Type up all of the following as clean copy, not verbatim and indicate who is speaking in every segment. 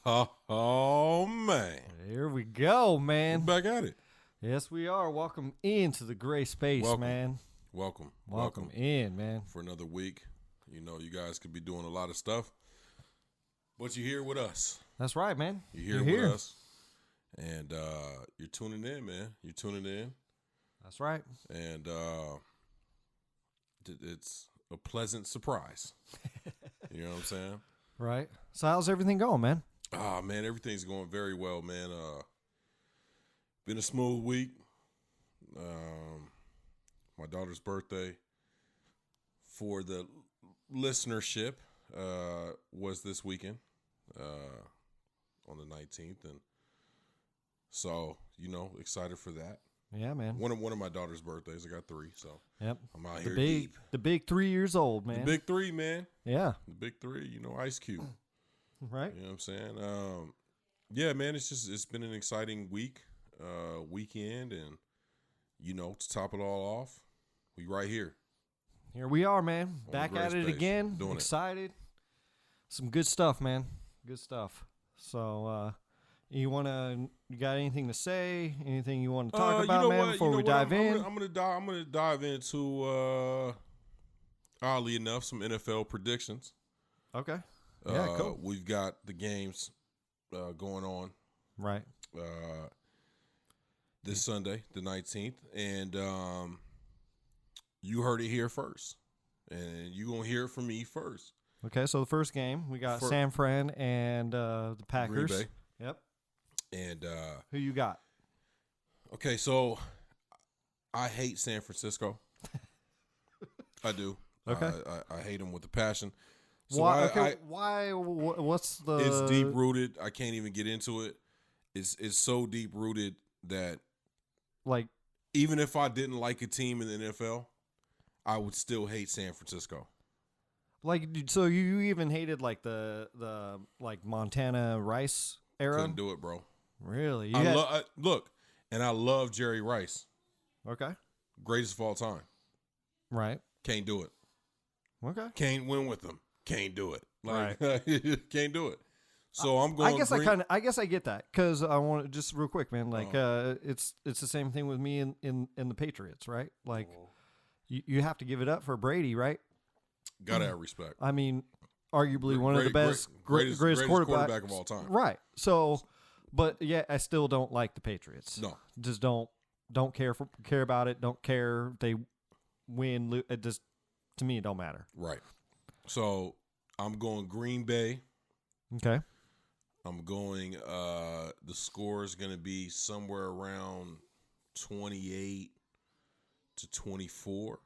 Speaker 1: Oh, man.
Speaker 2: Here we go, man.
Speaker 1: We're back at it.
Speaker 2: Yes, we are. Welcome into the gray space,
Speaker 1: Welcome.
Speaker 2: man.
Speaker 1: Welcome
Speaker 2: in, man.
Speaker 1: for another week. You know, you guys could be doing a lot of stuff, but you're here with us.
Speaker 2: That's right, man.
Speaker 1: You're here with us. And you're tuning in, man. You're tuning in.
Speaker 2: That's right.
Speaker 1: And it's a pleasant surprise. You know what I'm saying?
Speaker 2: Right. So how's everything going, man?
Speaker 1: Ah, man, everything's going very well, man. Been a smooth week. My daughter's birthday for the listenership was this weekend on the 19th, and so excited for that.
Speaker 2: Yeah, man.
Speaker 1: One of my daughter's birthdays. I got 3, so
Speaker 2: yep.
Speaker 1: I'm out here deep.
Speaker 2: The big 3 years old, man.
Speaker 1: The big 3, man.
Speaker 2: Yeah.
Speaker 1: The big 3. Ice Cube.
Speaker 2: Right.
Speaker 1: You know what I'm saying? Yeah, man. It's been an exciting weekend, and to top it all off, we right here.
Speaker 2: Here we are, man. Back at it
Speaker 1: space.
Speaker 2: again.
Speaker 1: Doing
Speaker 2: excited. Some good stuff, man. Good stuff. So, you got anything to say? Anything you want to talk about, man? Before we dive in,
Speaker 1: I'm gonna dive into oddly enough some NFL predictions.
Speaker 2: Okay. Yeah, cool.
Speaker 1: We've got the games going on
Speaker 2: right
Speaker 1: this Sunday, the 19th, and you heard it here first, and you're gonna hear it from me first.
Speaker 2: Okay, so the first game we got San Fran and the Packers.
Speaker 1: Green Bay.
Speaker 2: Yep.
Speaker 1: And
Speaker 2: who you got?
Speaker 1: Okay, so I hate San Francisco. I do.
Speaker 2: Okay.
Speaker 1: I hate them with a passion. So
Speaker 2: why? Why? What's the?
Speaker 1: It's deep rooted. I can't even get into it. It's so deep rooted that,
Speaker 2: like,
Speaker 1: even if I didn't like a team in the NFL, I would still hate San Francisco.
Speaker 2: Like, so you even hated like the like Montana Rice era?
Speaker 1: Couldn't do it, bro.
Speaker 2: Really?
Speaker 1: Look, and I love Jerry Rice.
Speaker 2: Okay.
Speaker 1: Greatest of all time.
Speaker 2: Right.
Speaker 1: Can't do it.
Speaker 2: Okay.
Speaker 1: Can't win with them. Can't do it.
Speaker 2: Right.
Speaker 1: Can't do it. So I'm going.
Speaker 2: I guess I get that, because I want to just real quick, man. Like, it's the same thing with me in the Patriots, right? Like, you have to give it up for Brady, right?
Speaker 1: Gotta have respect.
Speaker 2: I mean, arguably one of the best, greatest
Speaker 1: quarterback of all time.
Speaker 2: Right. So, but yeah, I still don't like the Patriots.
Speaker 1: No,
Speaker 2: just don't care about it. Don't care if they win. Lose. It just, to me, it don't matter.
Speaker 1: Right. So I'm going Green Bay.
Speaker 2: Okay.
Speaker 1: I'm going. The score is going to be somewhere around 28 to 24.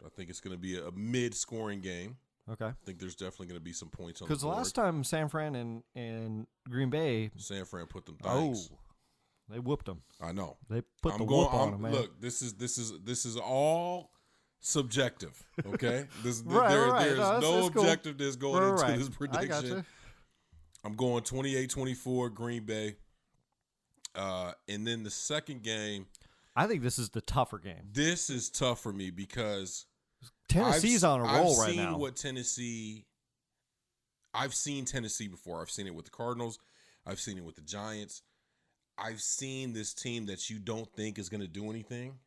Speaker 1: I think it's going to be a mid-scoring game.
Speaker 2: Okay.
Speaker 1: I think there's definitely going to be some points on the board.
Speaker 2: Because the last time San Fran and Green Bay,
Speaker 1: San Fran put them things.
Speaker 2: Oh, they whooped them.
Speaker 1: I know.
Speaker 2: They put the whoop on them, man.
Speaker 1: Look, this is all subjective. Okay. There's
Speaker 2: right.
Speaker 1: no objectiveness going into this
Speaker 2: I
Speaker 1: prediction.
Speaker 2: gotcha.
Speaker 1: I'm going 28-24 Green Bay. And then the second game,
Speaker 2: I think this is the tougher game.
Speaker 1: This is tough for me because
Speaker 2: Tennessee's on a roll right now.
Speaker 1: I've seen Tennessee before. I've seen it with the Cardinals. I've seen it with the Giants. I've seen this team that you don't think is going to do anything,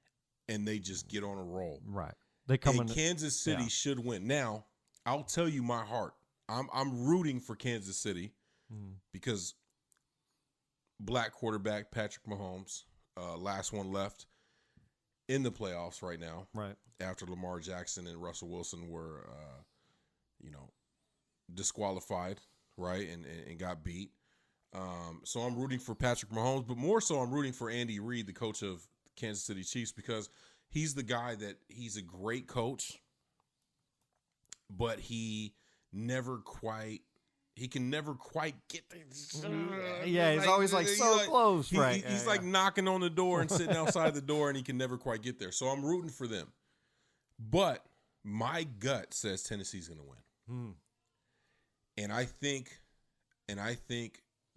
Speaker 1: and they just get on a roll.
Speaker 2: Right. They come in.
Speaker 1: Kansas City should win. Now, I'll tell you my heart. I'm rooting for Kansas City because black quarterback Patrick Mahomes, last one left in the playoffs right now.
Speaker 2: Right.
Speaker 1: After Lamar Jackson and Russell Wilson were, disqualified, right, and got beat. So I'm rooting for Patrick Mahomes, but more so I'm rooting for Andy Reid, the coach of the Kansas City Chiefs, because he's the guy he's a great coach, but he can never quite get there.
Speaker 2: Yeah, he's always so close, right?
Speaker 1: He's like knocking on the door and sitting outside the door, and he can never quite get there. So I'm rooting for them. But my gut says Tennessee's going to win. And I think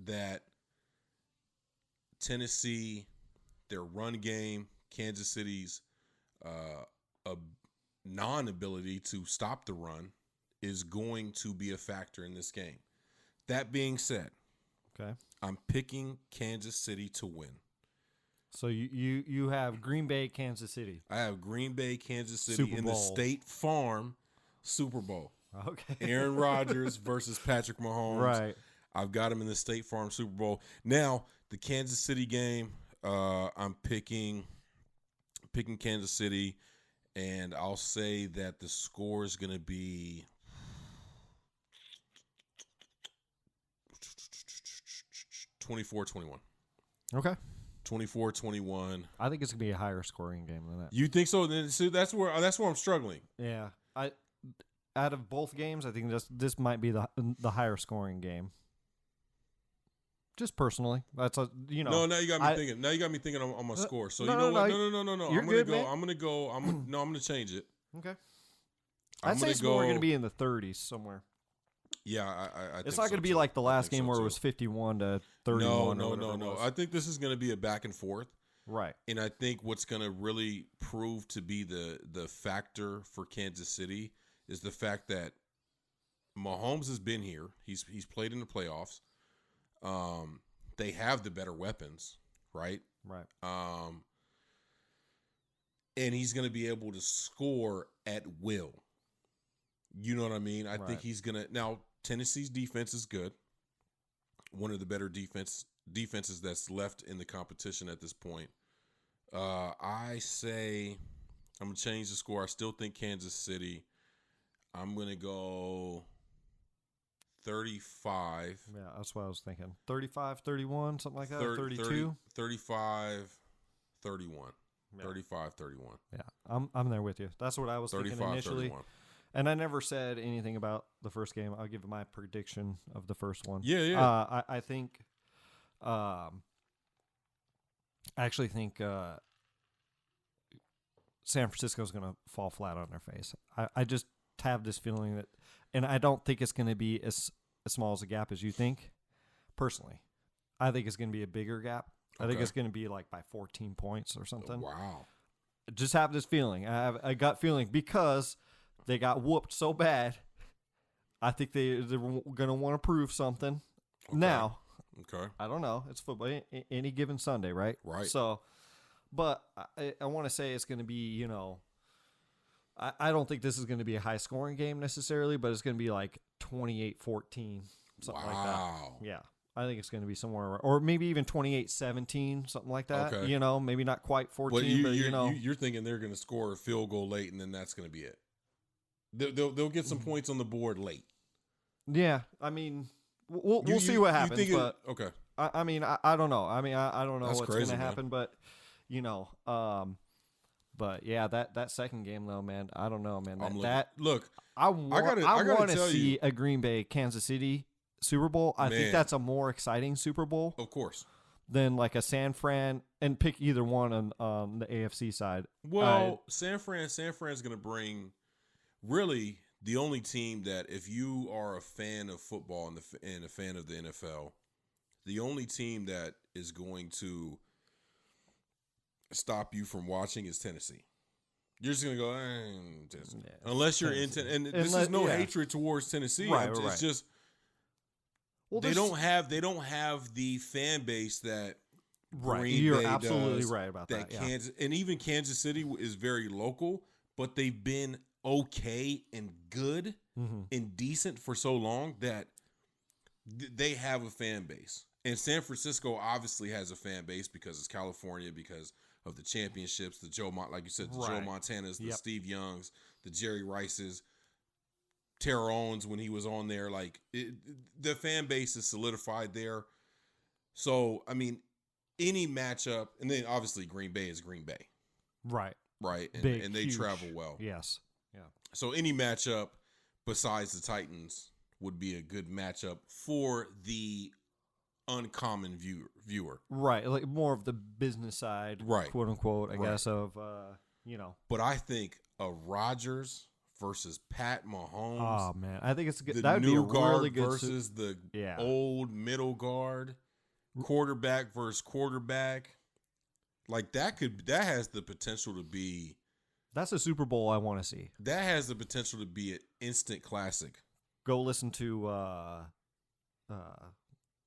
Speaker 1: that Tennessee, their run game, Kansas City's non-ability to stop the run is going to be a factor in this game. That being said,
Speaker 2: Okay.
Speaker 1: I'm picking Kansas City to win.
Speaker 2: So you have Green Bay, Kansas City.
Speaker 1: I have Green Bay, Kansas City in the State Farm Super Bowl.
Speaker 2: Okay.
Speaker 1: Aaron Rodgers versus Patrick Mahomes.
Speaker 2: Right.
Speaker 1: I've got him in the State Farm Super Bowl. Now, the Kansas City game, I'm picking Kansas City, and I'll say that the score is going to be 24-21.
Speaker 2: Okay.
Speaker 1: 24-21.
Speaker 2: I think it's gonna be a higher scoring game than that.
Speaker 1: You think so? Then see, that's where I'm struggling.
Speaker 2: Yeah. Out of both games, I think this might be the higher scoring game. Just personally, that's
Speaker 1: No, now you got me thinking. Now you got me thinking on my score. So
Speaker 2: no,
Speaker 1: you know
Speaker 2: no,
Speaker 1: what?
Speaker 2: no.
Speaker 1: No.
Speaker 2: You're good, man.
Speaker 1: I'm gonna change it.
Speaker 2: Okay.
Speaker 1: I'm
Speaker 2: I'd say it's more going to be in the 30s somewhere.
Speaker 1: Yeah, I think
Speaker 2: it's not going to be
Speaker 1: too.
Speaker 2: like the last game where it was 51-31.
Speaker 1: No. I think this is going to be a back and forth.
Speaker 2: Right.
Speaker 1: And I think what's going to really prove to be the factor for Kansas City is the fact that Mahomes has been here. He's played in the playoffs. They have the better weapons, right?
Speaker 2: Right.
Speaker 1: And he's going to be able to score at will. You know what I mean? I think he's going to – now, Tennessee's defense is good. One of the better defenses that's left in the competition at this point. I say – I'm going to change the score. I still think Kansas City. I'm going to go 35.
Speaker 2: Yeah, that's what I was thinking. 35-31, something like that, 32?
Speaker 1: 35-31.
Speaker 2: Yeah.
Speaker 1: 35-31.
Speaker 2: Yeah, I'm there with you. That's what I was thinking initially.
Speaker 1: 35-31.
Speaker 2: And I never said anything about the first game. I'll give my prediction of the first one.
Speaker 1: Yeah.
Speaker 2: I think, I actually think San Francisco's going to fall flat on their face. I just have this feeling that, and I don't think it's going to be as small as a gap as you think. Personally, I think it's going to be a bigger gap. I think it's going to be like by 14 points or something.
Speaker 1: Wow.
Speaker 2: Just have this feeling. I have a gut feeling because they got whooped so bad. I think they're going to want to prove something.
Speaker 1: Okay.
Speaker 2: Now,
Speaker 1: okay,
Speaker 2: I don't know. It's football. Any given Sunday, right?
Speaker 1: Right.
Speaker 2: So, but I want to say it's going to be, I don't think this is going to be a high-scoring game necessarily, but it's going to be like 28-14, something like that. Yeah. I think it's going to be somewhere, or maybe even 28-17, something like that.
Speaker 1: Okay.
Speaker 2: Maybe not quite 14,
Speaker 1: you're thinking they're going to score a field goal late, and then that's going to be it. They'll get some points on the board late.
Speaker 2: Yeah, I mean, we'll see what happens. But
Speaker 1: okay,
Speaker 2: I mean, I don't know. I mean, I don't know
Speaker 1: that's
Speaker 2: what's
Speaker 1: going to
Speaker 2: happen, but but yeah, that second game though, man, I don't know, man.
Speaker 1: Look,
Speaker 2: I want to see a Green Bay Kansas City Super Bowl. I think that's a more exciting Super Bowl,
Speaker 1: of course,
Speaker 2: than like a San Fran, and pick either one on the AFC side.
Speaker 1: Well, San Fran's going to bring really the only team that, if you are a fan of football and a fan of the NFL, the only team that is going to stop you from watching is Tennessee. You're just going to go, Tennessee. Yeah, unless you're in Tennessee. And this is no hatred towards Tennessee.
Speaker 2: Right,
Speaker 1: it's just they don't have the fan base that Green
Speaker 2: You're
Speaker 1: Bay
Speaker 2: absolutely
Speaker 1: does,
Speaker 2: right about that.
Speaker 1: Kansas, and even Kansas City is very local, but they've been okay and good and decent for so long that they have a fan base. And San Francisco obviously has a fan base because it's California, because of the championships, like you said, the Joe Montanas, the Steve Youngs, the Jerry Rices, Terrell Owens when he was on there. Like the fan base is solidified there. So, I mean, any matchup, and then obviously Green Bay is Green Bay.
Speaker 2: Right.
Speaker 1: Right.
Speaker 2: Big,
Speaker 1: and they
Speaker 2: huge.
Speaker 1: travel well.
Speaker 2: Yes. Yeah.
Speaker 1: So any matchup besides the Titans would be a good matchup for the uncommon viewer.
Speaker 2: Right. Like more of the business side,
Speaker 1: right,
Speaker 2: quote unquote, I guess, of
Speaker 1: But I think a Rodgers versus Pat Mahomes.
Speaker 2: Oh man, I think it's good.
Speaker 1: The
Speaker 2: That would
Speaker 1: new
Speaker 2: be a
Speaker 1: guard
Speaker 2: really good
Speaker 1: versus the old middle guard, quarterback versus quarterback. Like that has the potential to be.
Speaker 2: That's a Super Bowl I want to see.
Speaker 1: That has the potential to be an instant classic.
Speaker 2: Go listen to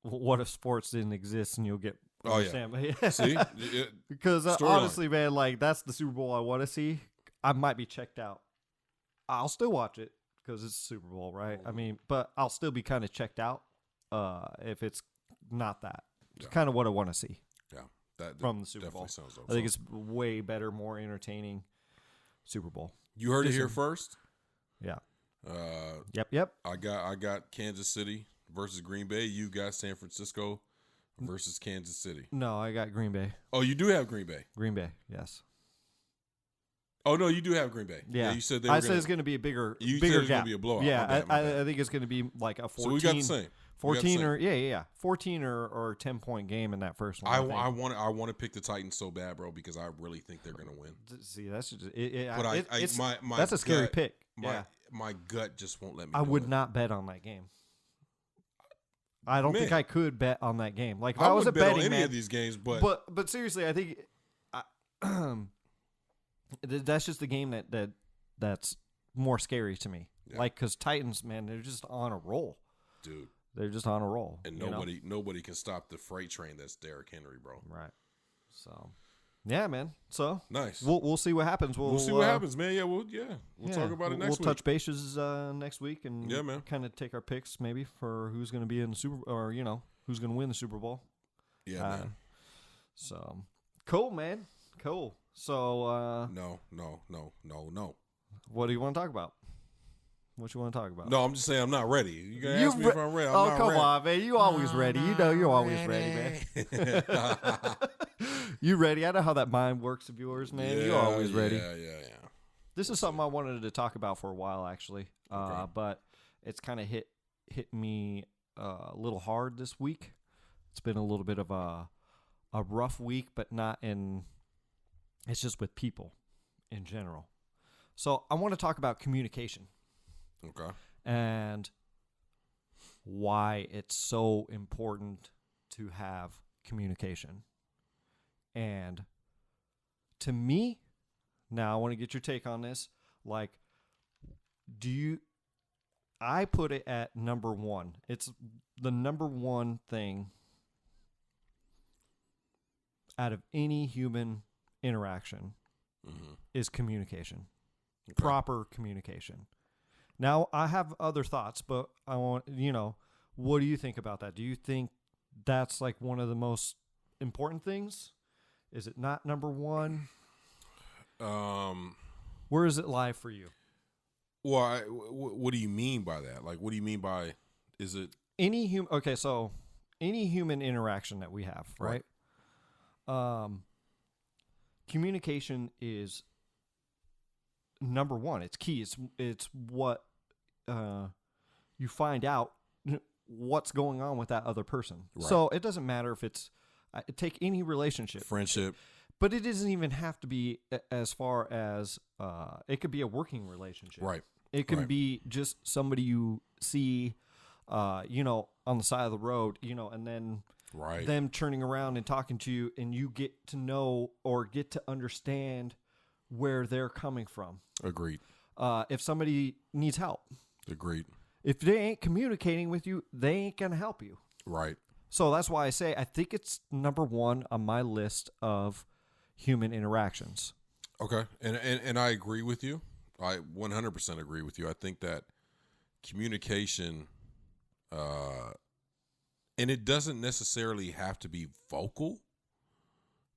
Speaker 2: what if sports didn't exist, and you'll get.
Speaker 1: Oh yeah. See,
Speaker 2: because honestly, man, like that's the Super Bowl I want to see. I might be checked out. I'll still watch it because it's Super Bowl, right? I mean, but I'll still be kind of checked out if it's not that. It's kind of what I want to see.
Speaker 1: Yeah, that
Speaker 2: from the Super Bowl.
Speaker 1: Sounds
Speaker 2: I think it's way better, more entertaining Super Bowl.
Speaker 1: You heard it here first.
Speaker 2: Yeah.
Speaker 1: Yep. I got Kansas City versus Green Bay. You got San Francisco versus Kansas City.
Speaker 2: No, I got Green Bay.
Speaker 1: Oh, you do have Green Bay.
Speaker 2: Green Bay, yes.
Speaker 1: Oh no, you do have Green Bay.
Speaker 2: Yeah,
Speaker 1: you said
Speaker 2: I said it's going to be a bigger.
Speaker 1: You
Speaker 2: bigger
Speaker 1: said it's
Speaker 2: gap.
Speaker 1: going to be a blowout.
Speaker 2: Yeah, I think it's going to be like a 14.
Speaker 1: So we got the same.
Speaker 2: 14 or 14 or 10-point game in that first one.
Speaker 1: I want to pick the Titans so bad, bro, because I really think they're going to win.
Speaker 2: See, that's just
Speaker 1: my
Speaker 2: that's a scary
Speaker 1: gut,
Speaker 2: pick.
Speaker 1: My gut just won't let me.
Speaker 2: I would not bet on that game. I don't think I could bet on that game. Like if I was a betting
Speaker 1: on any
Speaker 2: man,
Speaker 1: of these games, but
Speaker 2: seriously, I think that's just the game that's more scary to me. Yeah. Like because Titans, man, they're just on a roll,
Speaker 1: dude.
Speaker 2: They're just on a roll,
Speaker 1: and nobody can stop the freight train that's Derrick Henry, bro.
Speaker 2: Right. So, yeah, man. So
Speaker 1: nice.
Speaker 2: We'll see what happens. We'll see
Speaker 1: what happens, man. Yeah, we'll talk about it next week.
Speaker 2: We'll touch bases next week and
Speaker 1: man,
Speaker 2: kind of take our picks maybe for who's going to be in the who's going to win the Super Bowl.
Speaker 1: Yeah, man.
Speaker 2: So cool, man. Cool. So
Speaker 1: no.
Speaker 2: What do you want to talk about? What you want to talk about?
Speaker 1: No, I'm just saying I'm not ready. You gotta ask me if I'm ready. Come
Speaker 2: on, man. You always ready. You know you're always ready, man. You ready? I know how that mind works of yours, man. You're always ready.
Speaker 1: Yeah.
Speaker 2: This is something I wanted to talk about for a while, actually. But it's kind of hit me a little hard this week. It's been a little bit of a rough week, but not in. It's just with people in general. So I want to talk about communication.
Speaker 1: Okay.
Speaker 2: And why it's so important to have communication. And to me, now I want to get your take on this. Like, I put it at number one. It's the number one thing out of any human interaction is communication. Okay. Proper communication. Now, I have other thoughts, but I want, what do you think about that? Do you think that's like one of the most important things? Is it not number one? Where does it lie for you?
Speaker 1: Well, what do you mean by that? Like, what do you mean by, is it?
Speaker 2: So any human interaction that we have, right? Communication is number one. It's key. It's what you find out what's going on with that other person. Right. So it doesn't matter if it's take any relationship,
Speaker 1: friendship,
Speaker 2: but it doesn't even have to be as far as it could be a working relationship.
Speaker 1: Right.
Speaker 2: It can be just somebody you see, on the side of the road, and then them turning around and talking to you, and you get to know or get to understand where they're coming from.
Speaker 1: Agreed.
Speaker 2: If somebody needs help.
Speaker 1: Agreed.
Speaker 2: If they ain't communicating with you, they ain't going to help you.
Speaker 1: Right.
Speaker 2: So that's why I say I think it's number one on my list of human interactions.
Speaker 1: Okay. And I agree with you. I 100% agree with you. I think that communication, and it doesn't necessarily have to be vocal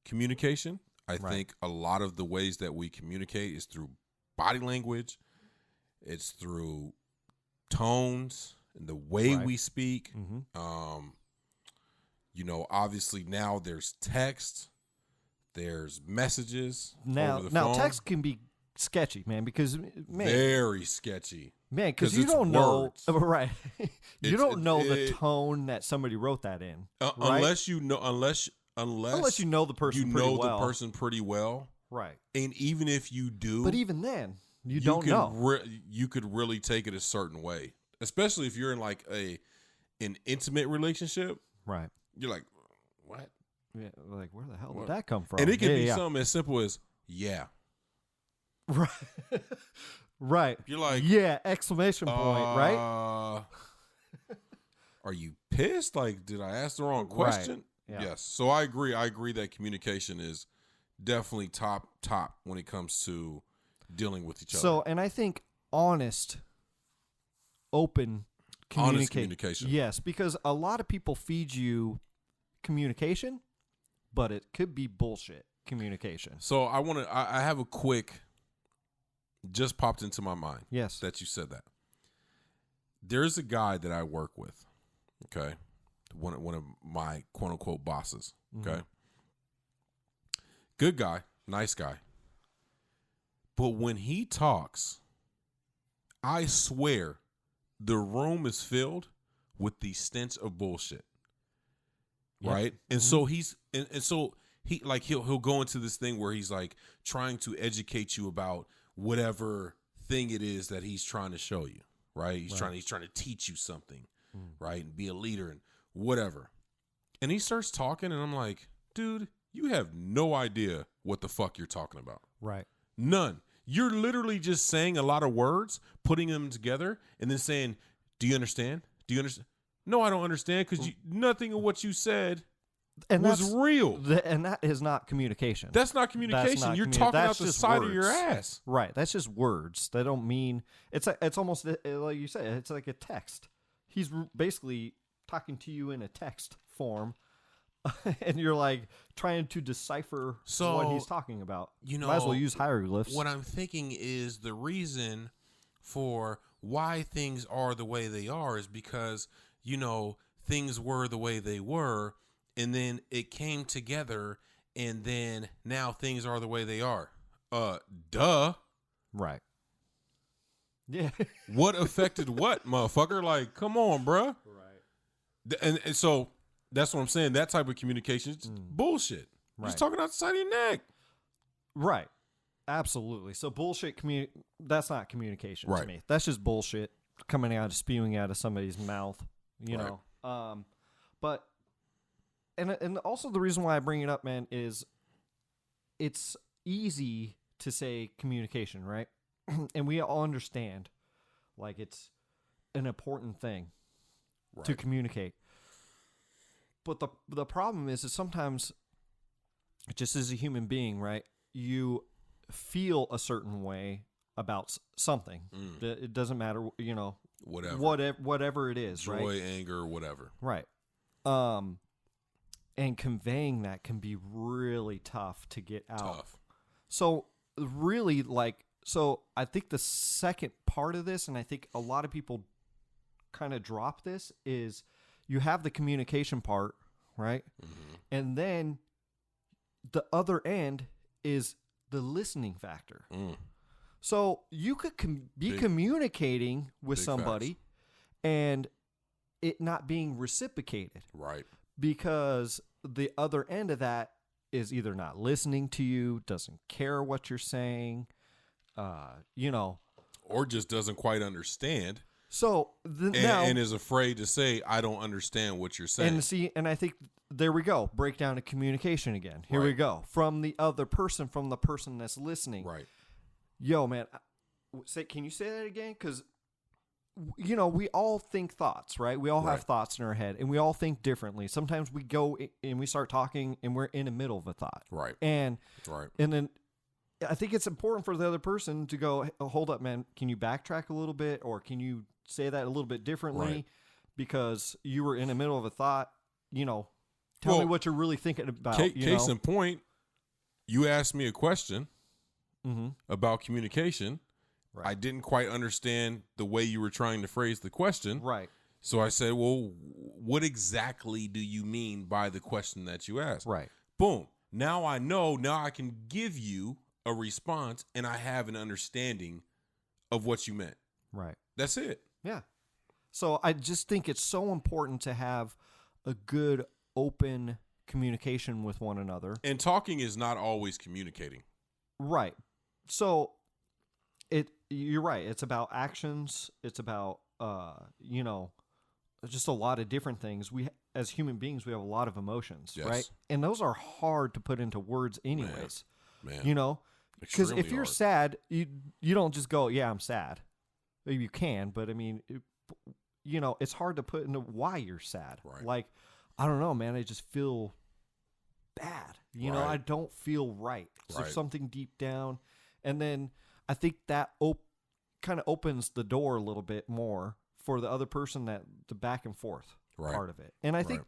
Speaker 1: communication. I think a lot of the ways that we communicate is through body language. It's through tones and the way we speak. Mm-hmm. Obviously now there's text, there's messages.
Speaker 2: Now text can be sketchy, man, because
Speaker 1: very sketchy,
Speaker 2: man, because you don't know, right? You don't know the tone that somebody wrote that in,
Speaker 1: unless you know, unless
Speaker 2: you know the person, the
Speaker 1: person pretty well,
Speaker 2: right?
Speaker 1: And even if you do,
Speaker 2: but even then, you don't know.
Speaker 1: You could really take it a certain way, especially if you're in like an intimate relationship,
Speaker 2: right?
Speaker 1: You're like, what?
Speaker 2: Yeah, like where the hell did that come from?
Speaker 1: And it could be something as simple as
Speaker 2: right, right.
Speaker 1: You're like,
Speaker 2: exclamation point, right?
Speaker 1: are you pissed? Like, did I ask the wrong question?
Speaker 2: Right. Yeah.
Speaker 1: Yes. So I agree. I agree that communication is definitely top when it comes to dealing with each other.
Speaker 2: So, and I think honest communication. Yes, because a lot of people feed you communication, but it could be bullshit communication.
Speaker 1: So I have a quick, just popped into my mind.
Speaker 2: Yes.
Speaker 1: That you said that. There's a guy that I work with, okay? One of my quote unquote bosses, okay? Mm-hmm. Good guy, nice guy. But when he talks, I swear the room is filled with the stench of bullshit. Yep. Right? And so he'll go into this thing where he's like trying to educate you about whatever thing it is that he's trying to show you, right? He's trying to teach you something, right? And be a leader and whatever. And he starts talking and I'm like, dude, you have no idea what the fuck you're talking about.
Speaker 2: Right.
Speaker 1: None. You're literally just saying a lot of words, putting them together, and then saying, do you understand? Do you understand? No, I don't understand because nothing of what you said was real.
Speaker 2: And that is not communication.
Speaker 1: That's not communication. You're talking out the side of your ass.
Speaker 2: Right. That's just words. They don't mean – it's almost like you said. It's like a text. He's basically talking to you in a text form. And you're like trying to decipher what he's talking about. You know, might as well use hieroglyphs.
Speaker 1: What I'm thinking is the reason for why things are the way they are is because, you know, things were the way they were, and then it came together, and then now things are the way they are. Duh.
Speaker 2: Right. Yeah.
Speaker 1: What affected what, motherfucker? Like, come on, bruh.
Speaker 2: Right.
Speaker 1: And so that's what I'm saying. That type of communication is bullshit. Right. Just talking out the side of your neck.
Speaker 2: Right. Absolutely. So bullshit that's not communication to me. That's just bullshit coming out, spewing out of somebody's mouth, you know. But and also the reason why I bring it up, man, is it's easy to say communication, right? And we all understand like it's an important thing to communicate. But the problem is sometimes, just as a human being, right, you feel a certain way about something. It doesn't matter, you know, whatever it is,
Speaker 1: joy,
Speaker 2: right?
Speaker 1: Joy, anger, whatever.
Speaker 2: Right. And conveying that can be really tough to get out.
Speaker 1: Tough.
Speaker 2: So really, I think the second part of this, and I think a lot of people kind of drop this, is you have the communication part, right? Mm-hmm. And then the other end is the listening factor. So you could be communicating with somebody and it not being reciprocated.
Speaker 1: Right.
Speaker 2: Because the other end of that is either not listening to you, doesn't care what you're saying, you know.
Speaker 1: Or just doesn't quite understand.
Speaker 2: So
Speaker 1: and is afraid to say, I don't understand what you're saying.
Speaker 2: And I think there we go. Breakdown of communication again. Here we go. From the other person, from the person that's listening.
Speaker 1: Right.
Speaker 2: Yo, man, can you say that again? Because, you know, we all think thoughts, right? We all have thoughts in our head, and we all think differently. Sometimes we go and we start talking, and we're in the middle of a thought.
Speaker 1: Right.
Speaker 2: And then I think it's important for the other person to go, hold up, man, can you backtrack a little bit, or can you say that a little bit differently because you were in the middle of a thought, you know, tell me what you're really thinking about.
Speaker 1: Case in point, you asked me a question about communication. Right. I didn't quite understand the way you were trying to phrase the question.
Speaker 2: Right.
Speaker 1: So I said, well, what exactly do you mean by the question that you asked?
Speaker 2: Right.
Speaker 1: Boom. Now I know. Now I can give you a response and I have an understanding of what you meant.
Speaker 2: Right.
Speaker 1: That's it.
Speaker 2: Yeah. So I just think it's so important to have a good, open communication with one another.
Speaker 1: And talking is not always communicating.
Speaker 2: Right. So you're right. It's about actions. It's about, you know, just a lot of different things. We, as human beings, we have a lot of emotions, right? And those are hard to put into words anyways. Man. You know, because if you're sad, you don't just go, yeah, I'm sad. Maybe you can, but I mean, it's hard to put into why you're sad.
Speaker 1: Right.
Speaker 2: Like, I don't know, man. I just feel bad. I don't feel right. So
Speaker 1: Right.
Speaker 2: something deep down. And then I think that kind of opens the door a little bit more for the other person, that the back and forth part of it. And I think,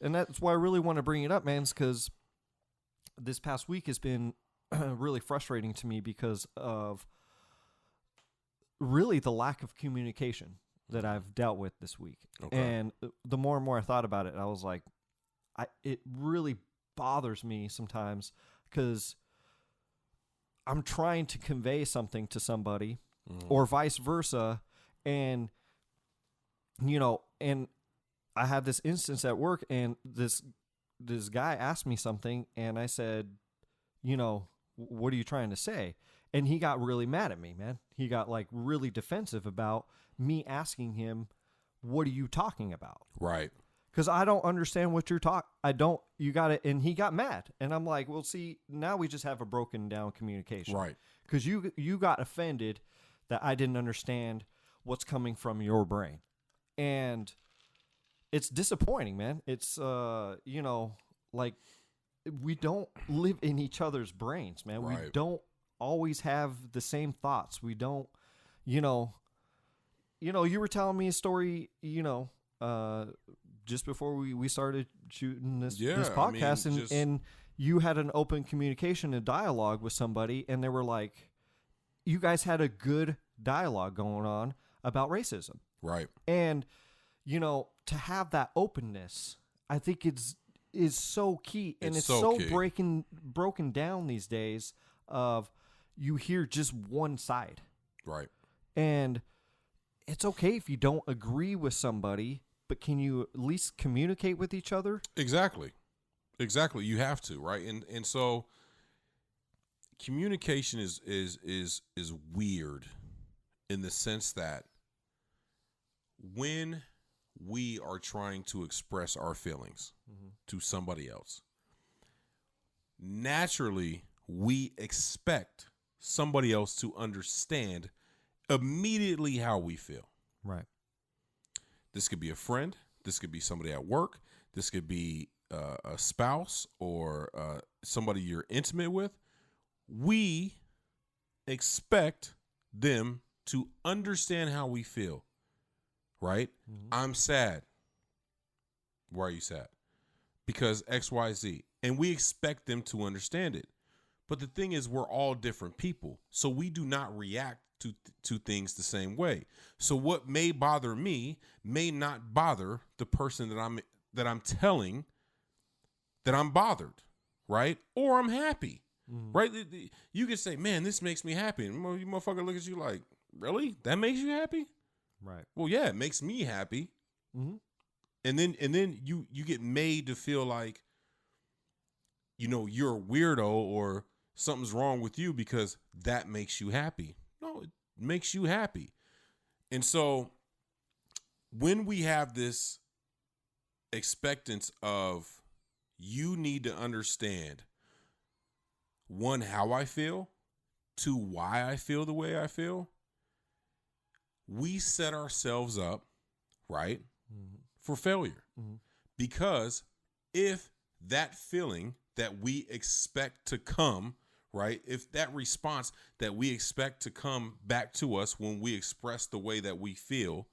Speaker 2: and that's why I really want to bring it up, man, is because this past week has been really frustrating to me because of really the lack of communication that I've dealt with this week. Okay. And the more and more I thought about it, I was like, it really bothers me sometimes because I'm trying to convey something to somebody or vice versa. And, and I had this instance at work, and this guy asked me something, and I said, what are you trying to say? And he got really mad at me, man. He got like really defensive about me asking him, what are you talking about?
Speaker 1: Right.
Speaker 2: Because I don't understand what you're talking. You got it. And he got mad. And I'm like, well, see, now we just have a broken down communication.
Speaker 1: Right.
Speaker 2: Because you got offended that I didn't understand what's coming from your brain. And it's disappointing, man. It's, like we don't live in each other's brains, man. Right. We don't always have the same thoughts. We don't, you were telling me a story, just before we started shooting this podcast, and you had an open communication and dialogue with somebody, and they were like, you guys had a good dialogue going on about racism.
Speaker 1: Right.
Speaker 2: And, to have that openness, I think is so key. And it's so broken down these days of you hear just one side.
Speaker 1: Right.
Speaker 2: And it's okay if you don't agree with somebody, but can you at least communicate with each other?
Speaker 1: Exactly. You have to, right? And so communication is weird in the sense that when we are trying to express our feelings to somebody else, naturally we expect somebody else to understand immediately how we feel.
Speaker 2: Right.
Speaker 1: This could be a friend. This could be somebody at work. This could be a spouse or somebody you're intimate with. We expect them to understand how we feel, right? Mm-hmm. I'm sad. Why are you sad? Because X, Y, Z. And we expect them to understand it. But the thing is, we're all different people. So we do not react to things the same way. So what may bother me may not bother the person that I'm telling that I'm bothered, right? Or I'm happy, right? You can say, man, this makes me happy. And you motherfucker look at you like, really? That makes you happy?
Speaker 2: Right.
Speaker 1: Well, yeah, it makes me happy. Mm-hmm. And then you get made to feel like, you're a weirdo or something's wrong with you because that makes you happy. No, it makes you happy. And so when we have this expectance of you need to understand, one, how I feel, two, why I feel the way I feel, we set ourselves up, right, for failure. Mm-hmm. Because if that feeling that we expect to come, right, if that response that we expect to come back to us when we express the way that we feel,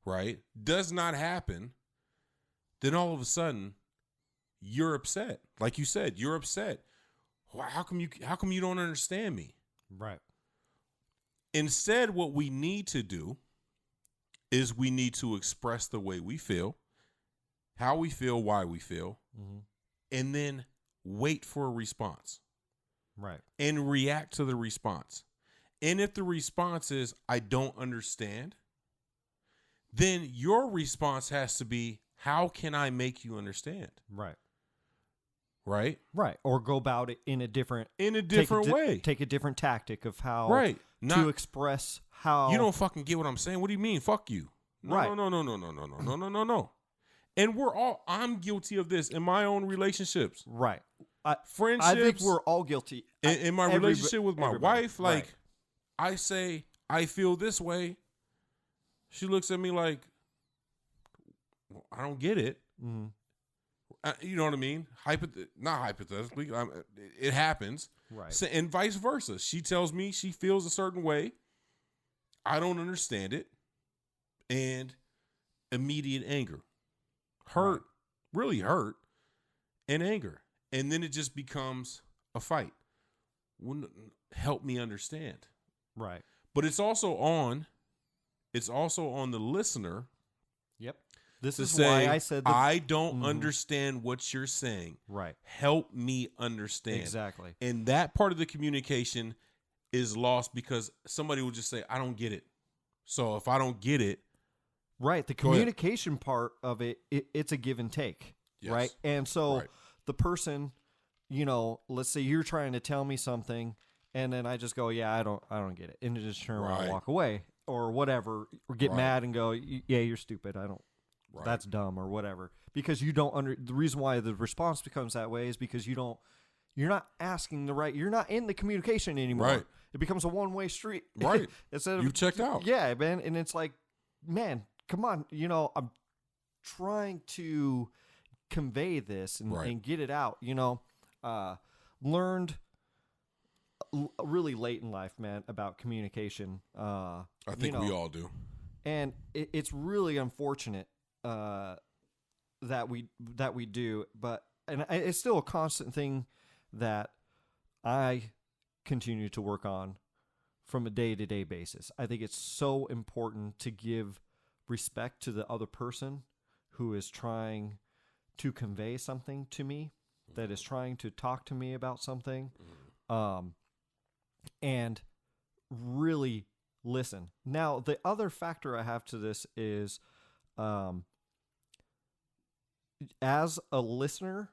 Speaker 1: right, does not happen, then all of a sudden you're upset. Like you said, you're upset. How come you don't understand me?
Speaker 2: Right.
Speaker 1: Instead, what we need to do is we need to express the way we feel, how we feel, why we feel, and then wait for a response.
Speaker 2: Right.
Speaker 1: And react to the response. And if the response is, I don't understand, then your response has to be, how can I make you understand?
Speaker 2: Right.
Speaker 1: Right?
Speaker 2: Right. Or go about it in a different
Speaker 1: way.
Speaker 2: Take a different tactic of how to express how.
Speaker 1: You don't fucking get what I'm saying. What do you mean? Fuck you. No,
Speaker 2: right.
Speaker 1: No. And I'm guilty of this in my own relationships.
Speaker 2: Right.
Speaker 1: Friendships.
Speaker 2: I think we're all guilty.
Speaker 1: In my relationship with my wife, like, I say, I feel this way. She looks at me like, I don't get it.
Speaker 2: Mm-hmm.
Speaker 1: You know what I mean? Not hypothetically. It happens.
Speaker 2: Right.
Speaker 1: So, and vice versa. She tells me she feels a certain way. I don't understand it. And immediate anger. Hurt. Really hurt. And anger. And then it just becomes a fight. Help me understand.
Speaker 2: Right.
Speaker 1: But it's also on the listener.
Speaker 2: Yep. This
Speaker 1: to
Speaker 2: is
Speaker 1: say,
Speaker 2: why I said
Speaker 1: I don't understand what you're saying.
Speaker 2: Right.
Speaker 1: Help me understand.
Speaker 2: Exactly.
Speaker 1: And that part of the communication is lost because somebody will just say, I don't get it. So if I don't get it.
Speaker 2: Right. The communication part of it's a give and take. Yes. Right. And so the person, let's say you're trying to tell me something and then I just go, yeah, I don't get it. And just turn around and walk away or whatever, or get mad and go, yeah, you're stupid. That's dumb or whatever. Because you don't the reason why the response becomes that way is because you're not asking you're not in the communication anymore.
Speaker 1: Right.
Speaker 2: It becomes a one-way street.
Speaker 1: Right.
Speaker 2: Instead of
Speaker 1: you checked out.
Speaker 2: Yeah, man. And it's like, man, come on. I'm trying to convey this and get it out, learned really late in life, man, about communication.
Speaker 1: I think we all do.
Speaker 2: And it's really unfortunate that we do, but it's still a constant thing that I continue to work on from a day-to-day basis. I think it's so important to give respect to the other person who is trying to convey something to me, that is trying to talk to me about something, and really listen. Now, the other factor I have to this is, as a listener,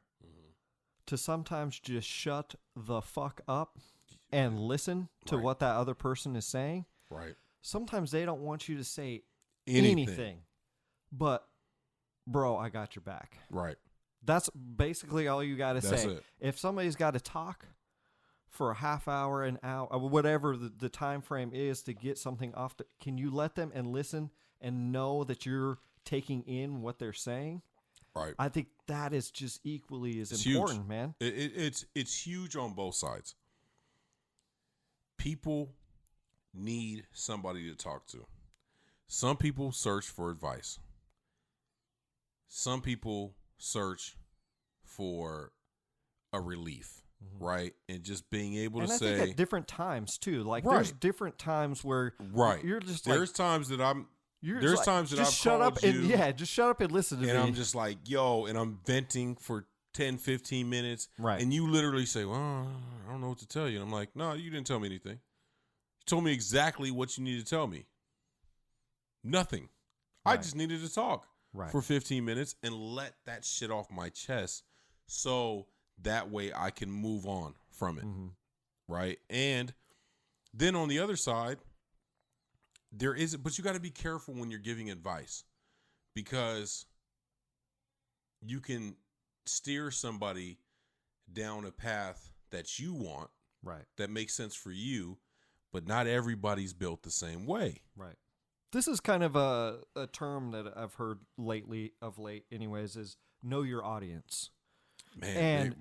Speaker 2: to sometimes just shut the fuck up and listen to what that other person is saying.
Speaker 1: Right.
Speaker 2: Sometimes they don't want you to say anything. But, bro, I got your back.
Speaker 1: Right.
Speaker 2: That's basically all you got to say.
Speaker 1: It.
Speaker 2: If somebody's got to talk for a half hour, an hour, whatever the time frame is to get something off, can you let them and listen and know that you're taking in what they're saying?
Speaker 1: Right.
Speaker 2: I think that is just equally as important,
Speaker 1: huge.
Speaker 2: Man.
Speaker 1: It's huge on both sides. People need somebody to talk to. Some people search for advice. Some people search for a relief, right? And just being able to say.
Speaker 2: I think at different times too. Like there's different times where you're just
Speaker 1: there's times that I'm. There's times that I've
Speaker 2: shut
Speaker 1: called
Speaker 2: up
Speaker 1: you,
Speaker 2: and just shut up and listen to me.
Speaker 1: And I'm just like, yo, and I'm venting for 10, 15 minutes.
Speaker 2: Right.
Speaker 1: And you literally say, well, I don't know what to tell you. And I'm like, no, you didn't tell me anything. You told me exactly what you needed to tell me. Nothing.
Speaker 2: Right.
Speaker 1: I just needed to talk for 15 minutes and let that shit off my chest so that way I can move on from it. Right. And then on the other side, but you got to be careful when you're giving advice because you can steer somebody down a path that you want, that makes sense for you, but not everybody's built the same way.
Speaker 2: Right. This is kind of a term that I've heard of late anyways, is know your audience.
Speaker 1: Man,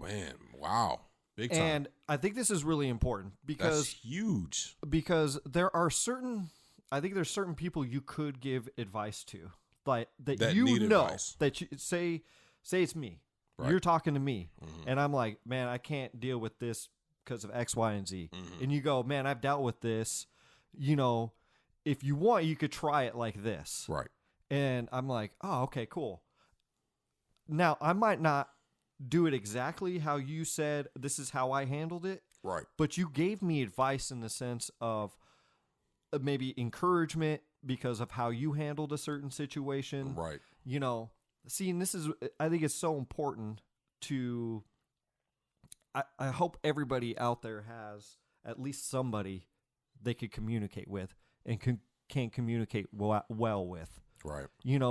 Speaker 1: wow. Big time.
Speaker 2: And I think this is really important because
Speaker 1: that's huge.
Speaker 2: Because there's certain people you could give advice to, like that you know advice. That you say it's me. Right. You're talking to me, and I'm like, man, I can't deal with this because of X, Y, and Z. And you go, man, I've dealt with this. If you want, you could try it like this.
Speaker 1: Right.
Speaker 2: And I'm like, oh, okay, cool. Now I might not do it exactly how you said. This is how I handled it.
Speaker 1: Right.
Speaker 2: But you gave me advice in the sense of maybe encouragement because of how you handled a certain situation.
Speaker 1: Right.
Speaker 2: And I think it's so important to, I hope everybody out there has at least somebody they could communicate with and can communicate well with.
Speaker 1: Right.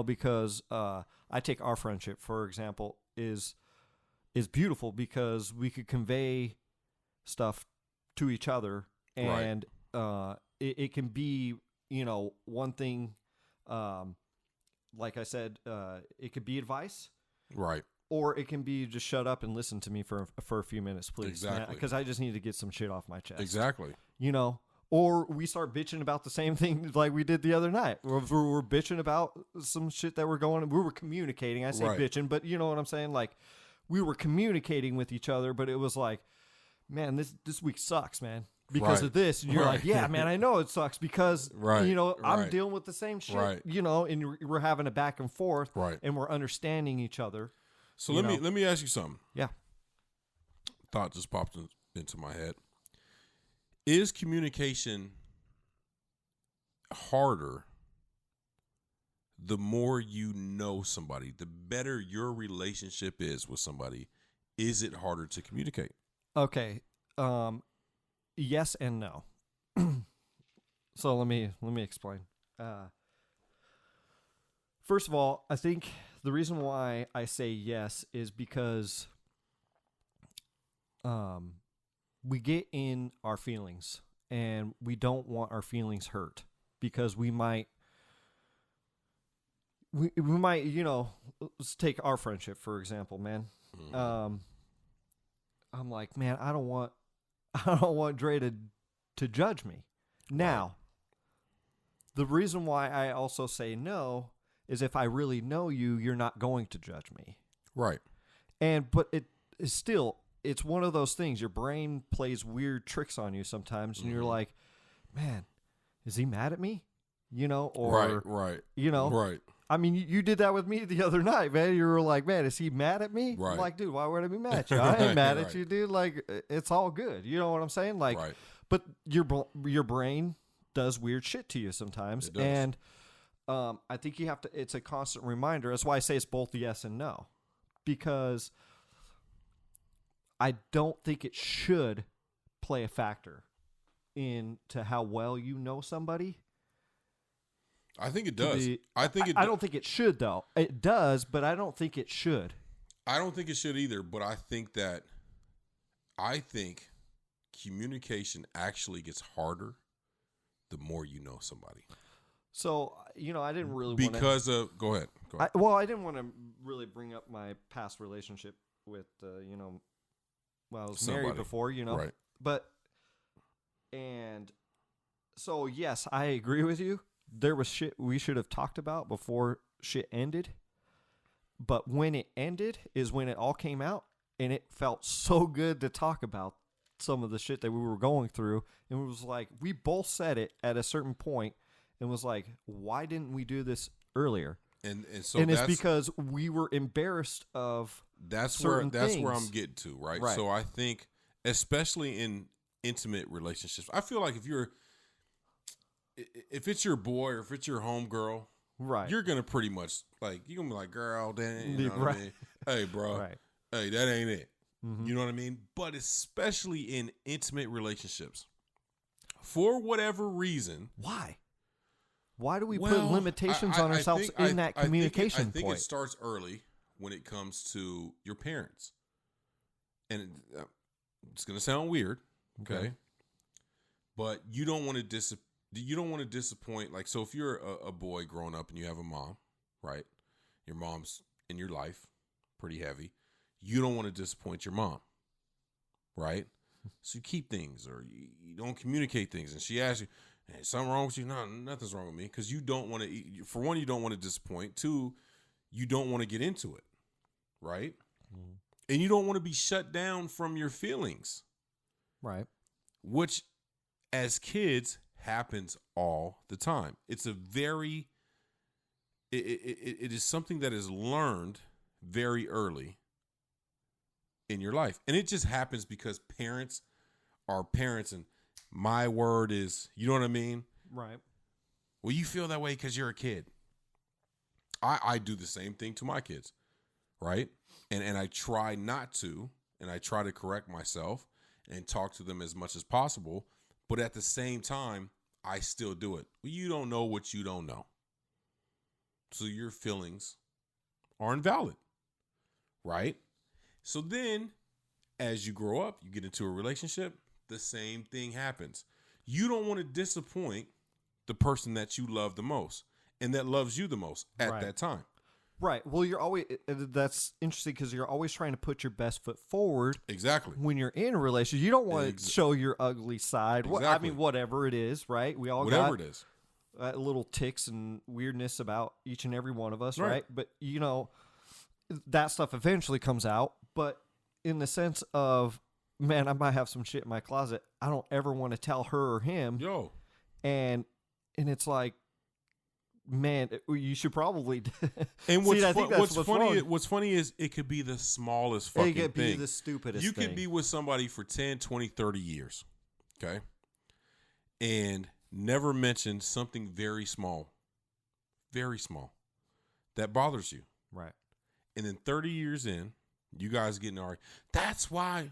Speaker 2: Because I take our friendship, for example, is beautiful because we could convey stuff to each other and it can be, one thing like I said, it could be advice.
Speaker 1: Right.
Speaker 2: Or it can be just shut up and listen to me for a few minutes, please.
Speaker 1: Exactly.
Speaker 2: Because I just need to get some shit off my chest.
Speaker 1: Exactly.
Speaker 2: You know? Or we start bitching about the same thing like we did the other night. We're bitching about some shit that we're going. We were communicating. I say bitching, but you know what I'm saying? Like, we were communicating with each other, but it was like, man, this week sucks, man. Because of this. And you're like, yeah, man, I know it sucks because, you know, I'm dealing with the same shit, you know, and we're having a back and forth and we're understanding each other.
Speaker 1: So let me ask you something.
Speaker 2: Yeah.
Speaker 1: Thought just popped into my head. Is communication harder the more you know somebody, the better your relationship is with somebody? Is it harder to communicate?
Speaker 2: Okay. Yes and no. So let me explain. First of all, I think the reason why I say yes is because we get in our feelings and we don't want our feelings hurt because we might, you know, let's take our friendship, for example, man. I'm like, man, I don't want Dre to judge me. Now, the reason why I also say no is if I really know you, you're not going to judge me.
Speaker 1: Right.
Speaker 2: But it is still, it's one of those things. Your brain plays weird tricks on you sometimes, and you're like, man, is he mad at me? You know, or
Speaker 1: right.
Speaker 2: You know,
Speaker 1: right.
Speaker 2: I mean, you did that with me the other night, man. You were like, man, is he mad at me?
Speaker 1: Right.
Speaker 2: I'm like, dude, why would I be mad at you? I ain't mad at you, dude. Like, it's all good. You know what I'm saying? Like, but your brain does weird shit to you sometimes. And I think you have to, it's a constant reminder. That's why I say it's both yes and no. Because I don't think it should play a factor into how well you know somebody.
Speaker 1: I think it does.
Speaker 2: I don't think it should, though. It does, but I don't think it should.
Speaker 1: I don't think it should either, but I think communication actually gets harder the more you know somebody.
Speaker 2: So, you know, I didn't really
Speaker 1: go ahead.
Speaker 2: I didn't want to really bring up my past relationship with, you know, well, I was married before, you know.
Speaker 1: Right.
Speaker 2: But, and so, yes, I agree with you. There was shit we should have talked about before shit ended. But when it ended is when it all came out. And it felt so good to talk about some of the shit that we were going through. And it was like, we both said it at a certain point and was like, why didn't we do this earlier? And it's because we were embarrassed of
Speaker 1: that's where I'm getting to, right? So I think, especially in intimate relationships, I feel like if it's your boy or if it's your homegirl,
Speaker 2: right,
Speaker 1: you're gonna pretty much like you're gonna be like, girl, then you know what I mean? Hey, bro, hey, that ain't it. Mm-hmm. You know what I mean? But especially in intimate relationships, for whatever reason,
Speaker 2: why do we put limitations on ourselves in that communication point?
Speaker 1: I think it starts early when it comes to your parents, and it's gonna sound weird, okay? But you don't want to disappoint. Like, so if you're a boy growing up and you have a mom, right? Your mom's in your life, pretty heavy. You don't want to disappoint your mom, right? So you keep things or you don't communicate things. And she asks you, hey, something wrong with you? No, nothing's wrong with me. Because you don't want to, for one, you don't want to disappoint. Two, you don't want to get into it, right? Mm-hmm. And you don't want to be shut down from your feelings.
Speaker 2: Right.
Speaker 1: Which, as kids, happens all the time. It's a very, it is something that is learned very early in your life. And it just happens because parents are parents, and my word is, you know what I mean?
Speaker 2: Right.
Speaker 1: Well, you feel that way because you're a kid. I do the same thing to my kids, right? And I try not to, and I try to correct myself and talk to them as much as possible. But at the same time, I still do it. Well, you don't know what you don't know. So your feelings are invalid, right? So then, as you grow up, you get into a relationship, the same thing happens. You don't want to disappoint the person that you love the most. and that loves you the most at that time.
Speaker 2: Right. Well, you're always, that's interesting because you're always trying to put your best foot forward.
Speaker 1: Exactly.
Speaker 2: When you're in a relationship, you don't want to show your ugly side.
Speaker 1: Exactly.
Speaker 2: I mean, whatever it is, right? We all
Speaker 1: whatever
Speaker 2: got
Speaker 1: it is.
Speaker 2: Little ticks and weirdness about each and every one of us, right? But, you know, that stuff eventually comes out. But in the sense of, man, I might have some shit in my closet. I don't ever want to tell her or him.
Speaker 1: Yo.
Speaker 2: And it's like, man, you should probably.
Speaker 1: And what's funny is it could be the smallest fucking thing. It could be
Speaker 2: the stupidest
Speaker 1: thing.
Speaker 2: You
Speaker 1: could be with somebody for 10, 20, 30 years, okay? And never mention something very small, that bothers you.
Speaker 2: Right.
Speaker 1: And then 30 years in, you guys getting argued. That's why,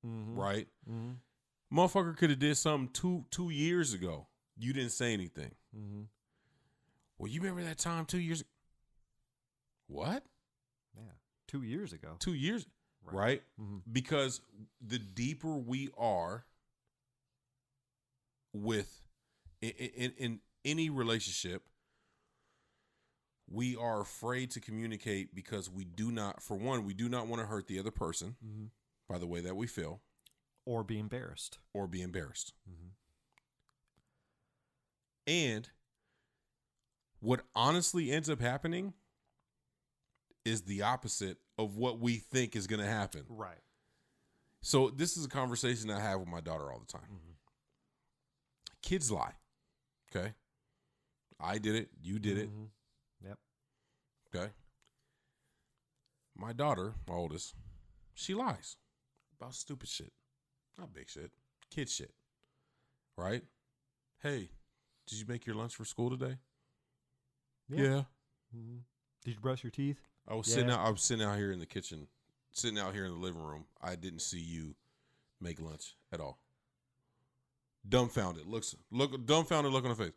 Speaker 1: right? Mm-hmm. Motherfucker could have did something two years ago. You didn't say anything. Mm-hmm. Well, you remember that time 2 years ago? What?
Speaker 2: Yeah, 2 years ago.
Speaker 1: 2 years, right? Mm-hmm. Because the deeper we are with in any relationship, we are afraid to communicate because we do not want to hurt the other person by the way that we feel.
Speaker 2: Or be embarrassed.
Speaker 1: Mm-hmm. And what honestly ends up happening is the opposite of what we think is going to happen.
Speaker 2: Right.
Speaker 1: So this is a conversation I have with my daughter all the time. Mm-hmm. Kids lie. Okay. I did it. You did it.
Speaker 2: Yep.
Speaker 1: Okay. My daughter, my oldest, she lies about stupid shit. Not big shit. Kid shit. Right? Hey, did you make your lunch for school today? Yeah.
Speaker 2: Mm-hmm. Did you brush your teeth?
Speaker 1: I was sitting out here in the kitchen, sitting out here in the living room. I didn't see you make lunch at all. Dumbfounded. Dumbfounded look on her face.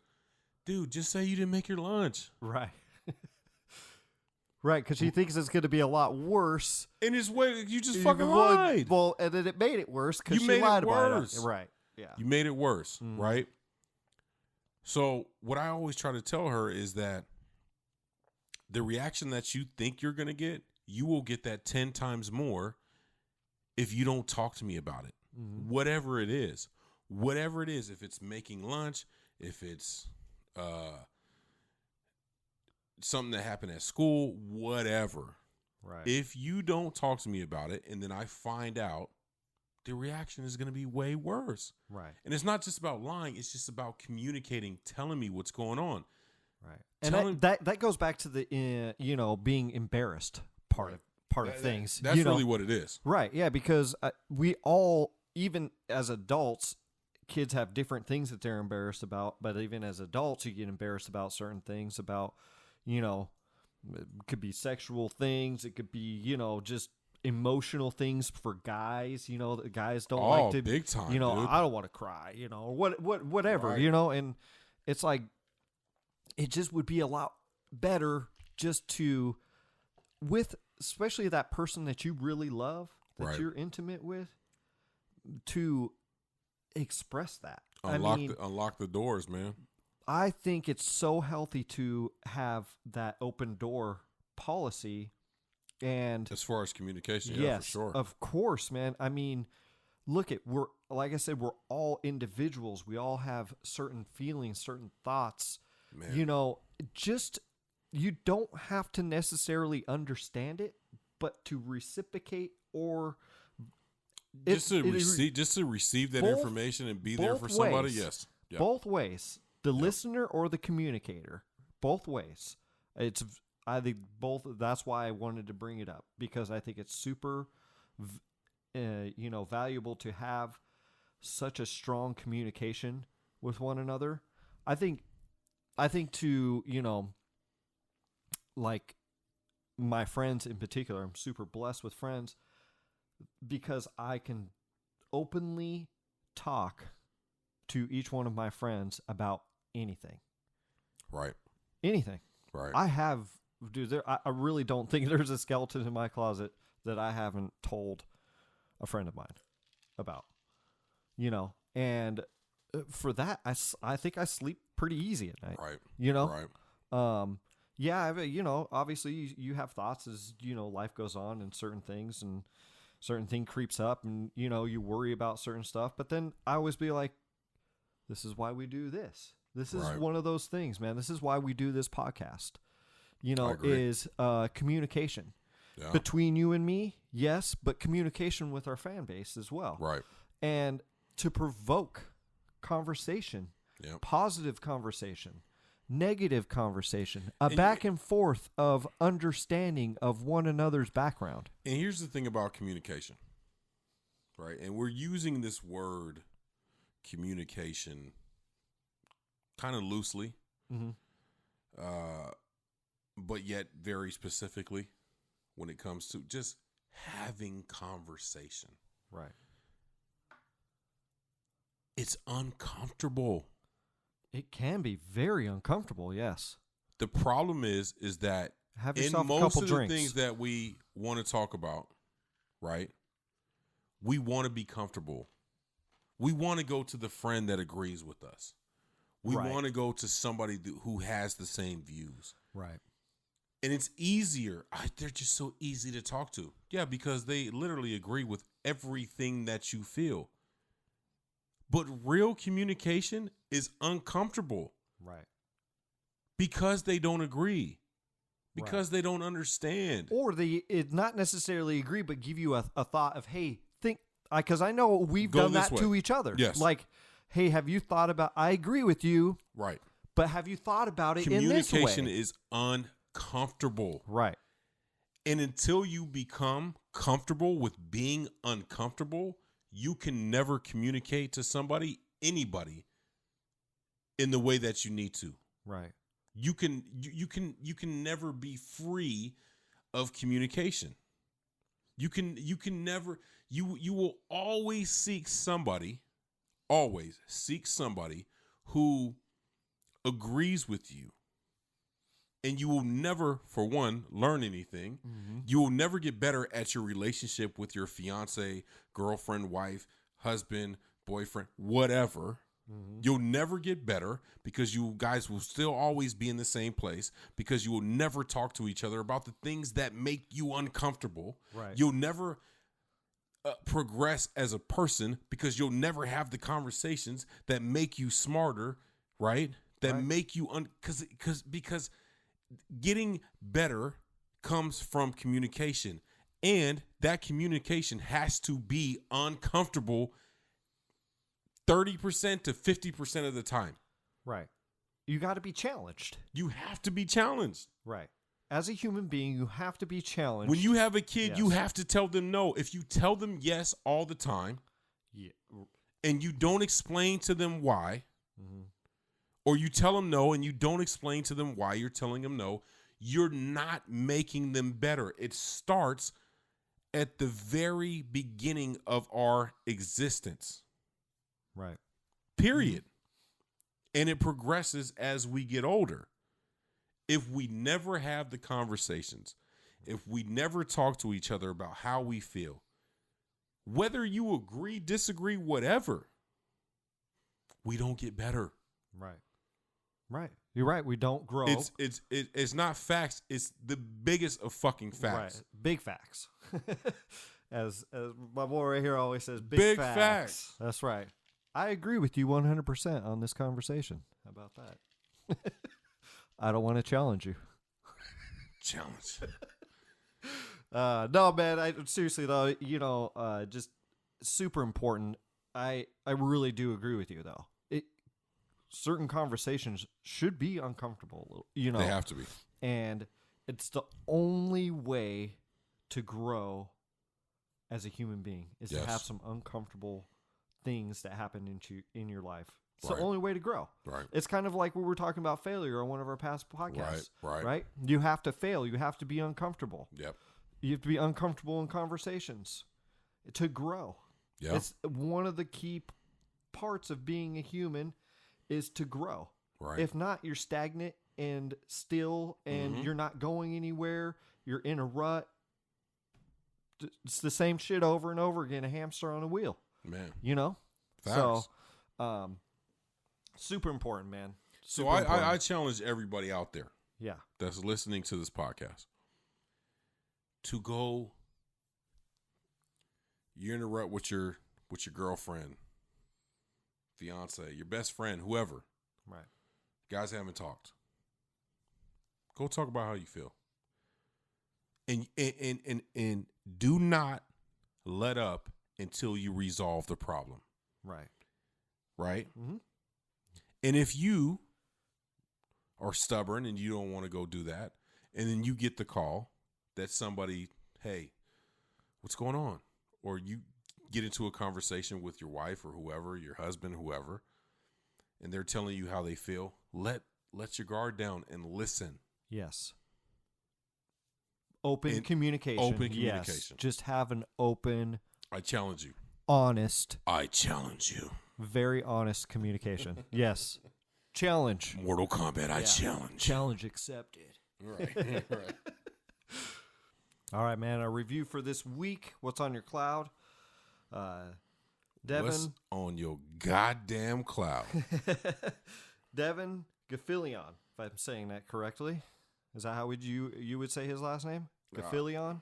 Speaker 1: Dude, just say you didn't make your lunch.
Speaker 2: Right. Right, because she thinks it's going to be a lot worse.
Speaker 1: In his way, you just fucking lied.
Speaker 2: Well, and then it made it worse because she lied about it. Right. Yeah.
Speaker 1: You made it worse, right? So what I always try to tell her is that the reaction that you think you're going to get, you will get that 10 times more if you don't talk to me about it. Mm-hmm. Whatever it is, if it's making lunch, if it's something that happened at school, whatever.
Speaker 2: Right.
Speaker 1: If you don't talk to me about it and then I find out, the reaction is going to be way worse.
Speaker 2: Right.
Speaker 1: And it's not just about lying. It's just about communicating, telling me what's going on.
Speaker 2: Right. And that goes back to the, being embarrassed part of things.
Speaker 1: That's really what it is.
Speaker 2: Right. Yeah. Because we all, even as adults, kids have different things that they're embarrassed about. But even as adults, you get embarrassed about certain things about, it could be sexual things. It could be, just emotional things for guys. The guys don't like to,
Speaker 1: big time, dude.
Speaker 2: I don't want to cry, or whatever,
Speaker 1: right.
Speaker 2: And it's like, it just would be a lot better just to, with especially that person that you really love, that you're intimate with, to express that.
Speaker 1: Unlock the doors, man.
Speaker 2: I think it's so healthy to have that open door policy. And
Speaker 1: as far as communication,
Speaker 2: yes,
Speaker 1: for sure.
Speaker 2: Of course, man. I mean, look, like I said, we're all individuals. We all have certain feelings, certain thoughts. Man. You don't have to necessarily understand it, but to reciprocate or
Speaker 1: just to receive that information and be there for somebody. Yes. Yep.
Speaker 2: Both ways. The listener or the communicator. Both ways. I think both. That's why I wanted to bring it up, because I think it's super, valuable to have such a strong communication with one another. I think to, like my friends in particular, I'm super blessed with friends because I can openly talk to each one of my friends about anything.
Speaker 1: Right.
Speaker 2: Anything.
Speaker 1: Right.
Speaker 2: I really don't think there's a skeleton in my closet that I haven't told a friend of mine about, and for that, I think I sleep pretty easy at night,
Speaker 1: right?
Speaker 2: Right. Yeah, obviously you have thoughts as, life goes on and certain things and certain thing creeps up and, you worry about certain stuff. But then I always be like, this is why we do this. This is one of those things, man. This is why we do this podcast, is communication between you and me. Yes. But communication with our fan base as well.
Speaker 1: Right.
Speaker 2: And to provoke conversation, positive conversation, negative conversation, back and forth of understanding of one another's background.
Speaker 1: And here's the thing about communication, right? And we're using this word communication kind of loosely, but yet very specifically when it comes to just having conversation.
Speaker 2: Right.
Speaker 1: It's uncomfortable.
Speaker 2: It can be very uncomfortable, yes.
Speaker 1: The problem is that
Speaker 2: have
Speaker 1: in
Speaker 2: yourself a
Speaker 1: most
Speaker 2: couple
Speaker 1: of
Speaker 2: drinks.
Speaker 1: the things that we want to talk about, right, we want to be comfortable. We want to go to the friend that agrees with us. We want to go to somebody who has the same views.
Speaker 2: Right.
Speaker 1: And it's easier. They're just so easy to talk to. Yeah, because they literally agree with everything that you feel. But real communication is uncomfortable.
Speaker 2: Right.
Speaker 1: Because they don't agree. Because they don't understand.
Speaker 2: Or they not necessarily agree, but give you a thought of, hey, think, because I know we've done that to each other.
Speaker 1: Yes.
Speaker 2: Like, hey, have you thought about, I agree with you.
Speaker 1: Right.
Speaker 2: But have you thought about it in this way?
Speaker 1: Communication is uncomfortable.
Speaker 2: Right.
Speaker 1: And until you become comfortable with being uncomfortable, you can never communicate to anybody in the way that you need to.
Speaker 2: Right.
Speaker 1: You can never be free of communication. You will always seek somebody who agrees with you. And you will never, for one, learn anything. Mm-hmm. You will never get better at your relationship with your fiance, girlfriend, wife, husband, boyfriend, whatever. Mm-hmm. You'll never get better because you guys will still always be in the same place because you will never talk to each other about the things that make you uncomfortable. Right. You'll never progress as a person because you'll never have the conversations that make you smarter, right? That make you because getting better comes from communication, and that communication has to be uncomfortable 30% to 50% of the time.
Speaker 2: Right. You got to be challenged.
Speaker 1: You have to be challenged.
Speaker 2: Right. As a human being, you have to be challenged.
Speaker 1: When you have a kid, you have to tell them no. If you tell them yes all the time, and you don't explain to them why, or you tell them no and you don't explain to them why you're telling them no, you're not making them better. It starts at the very beginning of our existence.
Speaker 2: Right.
Speaker 1: Period. And it progresses as we get older. If we never have the conversations, if we never talk to each other about how we feel, whether you agree, disagree, whatever, we don't get better.
Speaker 2: Right. Right. You're right. We don't grow.
Speaker 1: It's not facts. It's the biggest of fucking facts.
Speaker 2: Right. Big facts. as my boy right here always says, big facts. That's right. I agree with you 100% on this conversation. How about that? I don't want to challenge you.
Speaker 1: Challenge.
Speaker 2: No, man. Seriously though, just super important. I really do agree with you though. Certain conversations should be uncomfortable, They
Speaker 1: have to be.
Speaker 2: And it's the only way to grow as a human being is to have some uncomfortable things that happen in your life. It's the only way to grow.
Speaker 1: Right.
Speaker 2: It's kind of like we were talking about failure on one of our past podcasts.
Speaker 1: Right.
Speaker 2: You have to fail. You have to be uncomfortable.
Speaker 1: Yep.
Speaker 2: You have to be uncomfortable in conversations to grow.
Speaker 1: Yeah.
Speaker 2: It's one of the key parts of being a human is to grow.
Speaker 1: Right.
Speaker 2: If not, you're stagnant and still, and you're not going anywhere. You're in a rut. It's the same shit over and over again, a hamster on a wheel.
Speaker 1: Man.
Speaker 2: Facts. So, super important, man.
Speaker 1: So I challenge everybody out there. that's listening to this podcast to go, you're in a rut with your girlfriend, fiance, your best friend, whoever.
Speaker 2: Right.
Speaker 1: Guys haven't talked. Go talk about how you feel. And do not let up until you resolve the problem.
Speaker 2: Right.
Speaker 1: Right?
Speaker 2: Mm-hmm.
Speaker 1: And if you are stubborn and you don't want to go do that, and then you get the call that somebody, hey, what's going on? Or you get into a conversation with your wife or whoever, your husband, whoever, and they're telling you how they feel, let your guard down and listen.
Speaker 2: Yes. Open communication.
Speaker 1: Open communication.
Speaker 2: Yes. Just have an open.
Speaker 1: I challenge you.
Speaker 2: Honest.
Speaker 1: I challenge you.
Speaker 2: Very honest communication. Yes. Challenge.
Speaker 1: Mortal Kombat, I challenge.
Speaker 2: Challenge accepted.
Speaker 1: Right. Right.
Speaker 2: All right, man. Our review for this week. What's on your cloud? Devon.
Speaker 1: What's on your goddamn cloud?
Speaker 2: Devon Gilfillian, if I'm saying that correctly. Is that how you would say his last name? Gilfillian?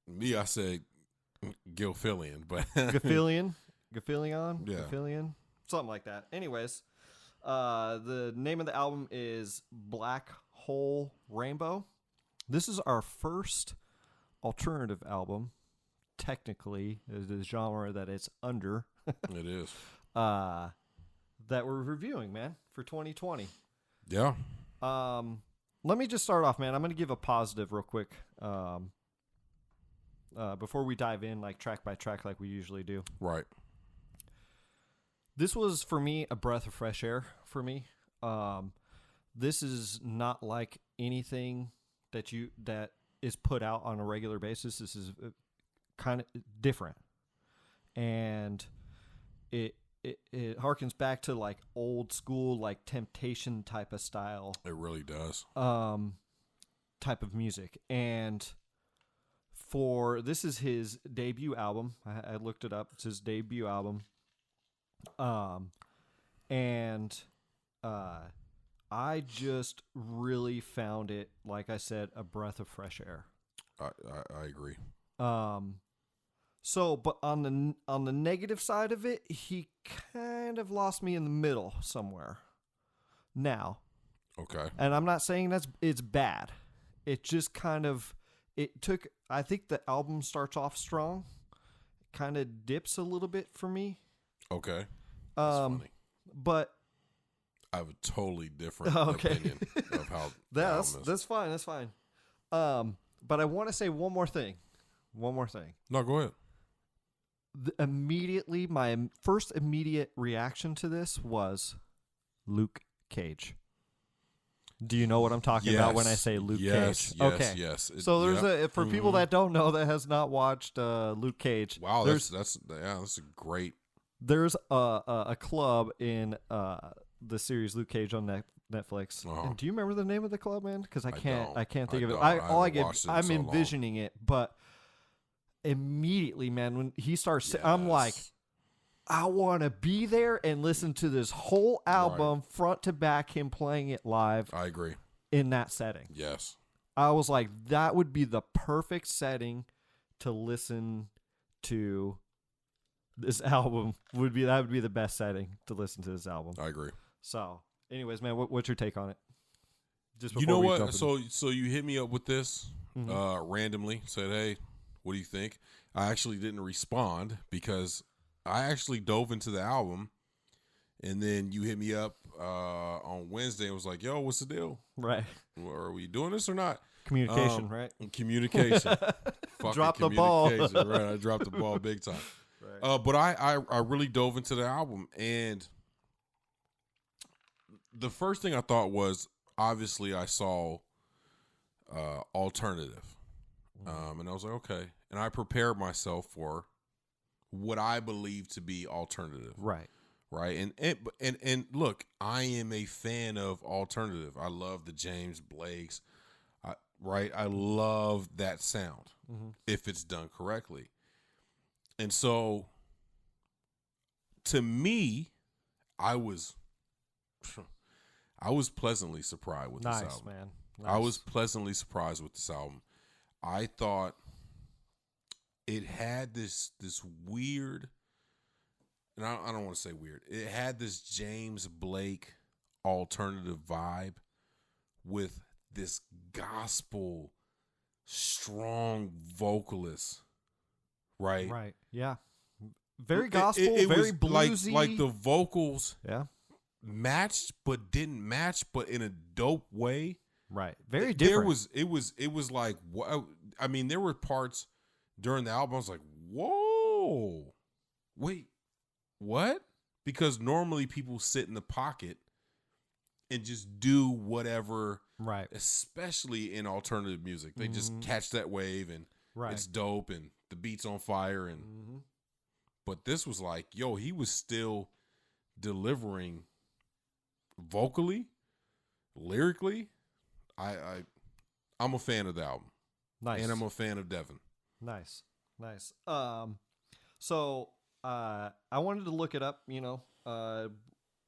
Speaker 1: Me, I said Gilfillian, but
Speaker 2: Gilfillian? Gilfillian?
Speaker 1: Yeah.
Speaker 2: Gilfillian? Something like that. Anyways, the name of the album is Black Hole Rainbow. This is our first alternative album, technically, the genre that it's under.
Speaker 1: It is.
Speaker 2: That we're reviewing, man, for 2020.
Speaker 1: Yeah.
Speaker 2: Let me just start off, man. I'm going to give a positive real quick. Before we dive in, like track by track, like we usually do.
Speaker 1: Right.
Speaker 2: This was, for me, a breath of fresh air for me. This is not like anything that is put out on a regular basis. This is kind of different. And it harkens back to like old school, like Temptation type of style.
Speaker 1: It really does.
Speaker 2: Type of music. And this is his debut album. I looked it up. It's his debut album. I just really found it, like I said, a breath of fresh air.
Speaker 1: I agree.
Speaker 2: So, but on the negative side of it, he kind of lost me in the middle somewhere. Now.
Speaker 1: Okay.
Speaker 2: And I'm not saying it's bad. It just kind of I think the album starts off strong, kind of dips a little bit for me.
Speaker 1: Okay. That's funny.
Speaker 2: But
Speaker 1: I have a totally different opinion of how
Speaker 2: that's fine. That's fine. But I want to say one more thing.
Speaker 1: No, go ahead.
Speaker 2: My first immediate reaction to this was Luke Cage. Do you know what I'm talking about when I say Luke Cage? Okay.
Speaker 1: Yes.
Speaker 2: So there's for people that don't know, that has not watched Luke Cage.
Speaker 1: Wow, that's a great.
Speaker 2: There's a club in the series Luke Cage on Netflix.
Speaker 1: Uh-huh.
Speaker 2: And do you remember the name of the club, man? Because I can't think of it.
Speaker 1: I'm
Speaker 2: envisioning it, but immediately, man, when he starts, I'm like, I want to be there and listen to this whole album front to back, him playing it live.
Speaker 1: I agree.
Speaker 2: In that setting.
Speaker 1: Yes.
Speaker 2: I was like, that would be the perfect setting to listen to this album. That would be the best setting to listen to this album.
Speaker 1: I agree.
Speaker 2: So, anyways, man, what's your take on it?
Speaker 1: Just you know what? So you hit me up with this randomly. Said, hey, what do you think? I actually didn't respond because I actually dove into the album, and then you hit me up on Wednesday and was like, yo, what's the deal?
Speaker 2: Right.
Speaker 1: Are we doing this or not?
Speaker 2: Communication, right?
Speaker 1: Communication.
Speaker 2: Drop the ball.
Speaker 1: Right. I dropped the ball big time. Right. But I really dove into the album, and the first thing I thought was, obviously I saw alternative. And I was like, okay. And I prepared myself for what I believe to be alternative.
Speaker 2: Right.
Speaker 1: Right. And look, I am a fan of alternative. I love the James Blakes. I love that sound if it's done correctly. And so to me, I was I was pleasantly surprised with this album.
Speaker 2: Nice, man. Nice.
Speaker 1: I was pleasantly surprised with this album. I thought it had this weird, and I don't want to say weird. It had this James Blake alternative vibe with this gospel strong vocalist, right?
Speaker 2: Right. Yeah. Very gospel,
Speaker 1: it
Speaker 2: very
Speaker 1: was
Speaker 2: bluesy.
Speaker 1: like the vocals
Speaker 2: yeah.
Speaker 1: matched but didn't match, but in a dope way.
Speaker 2: Right. Very different.
Speaker 1: It was like, I mean, there were parts during the album I was like, whoa, wait, what? Because normally people sit in the pocket and just do whatever,
Speaker 2: right?
Speaker 1: Especially in alternative music, they just catch that wave and it's dope and the beat's on fire and. But this was like, yo, he was still delivering vocally, lyrically. I'm a fan of the album.
Speaker 2: Nice.
Speaker 1: And I'm a fan of Devon.
Speaker 2: Nice. So I wanted to look it up,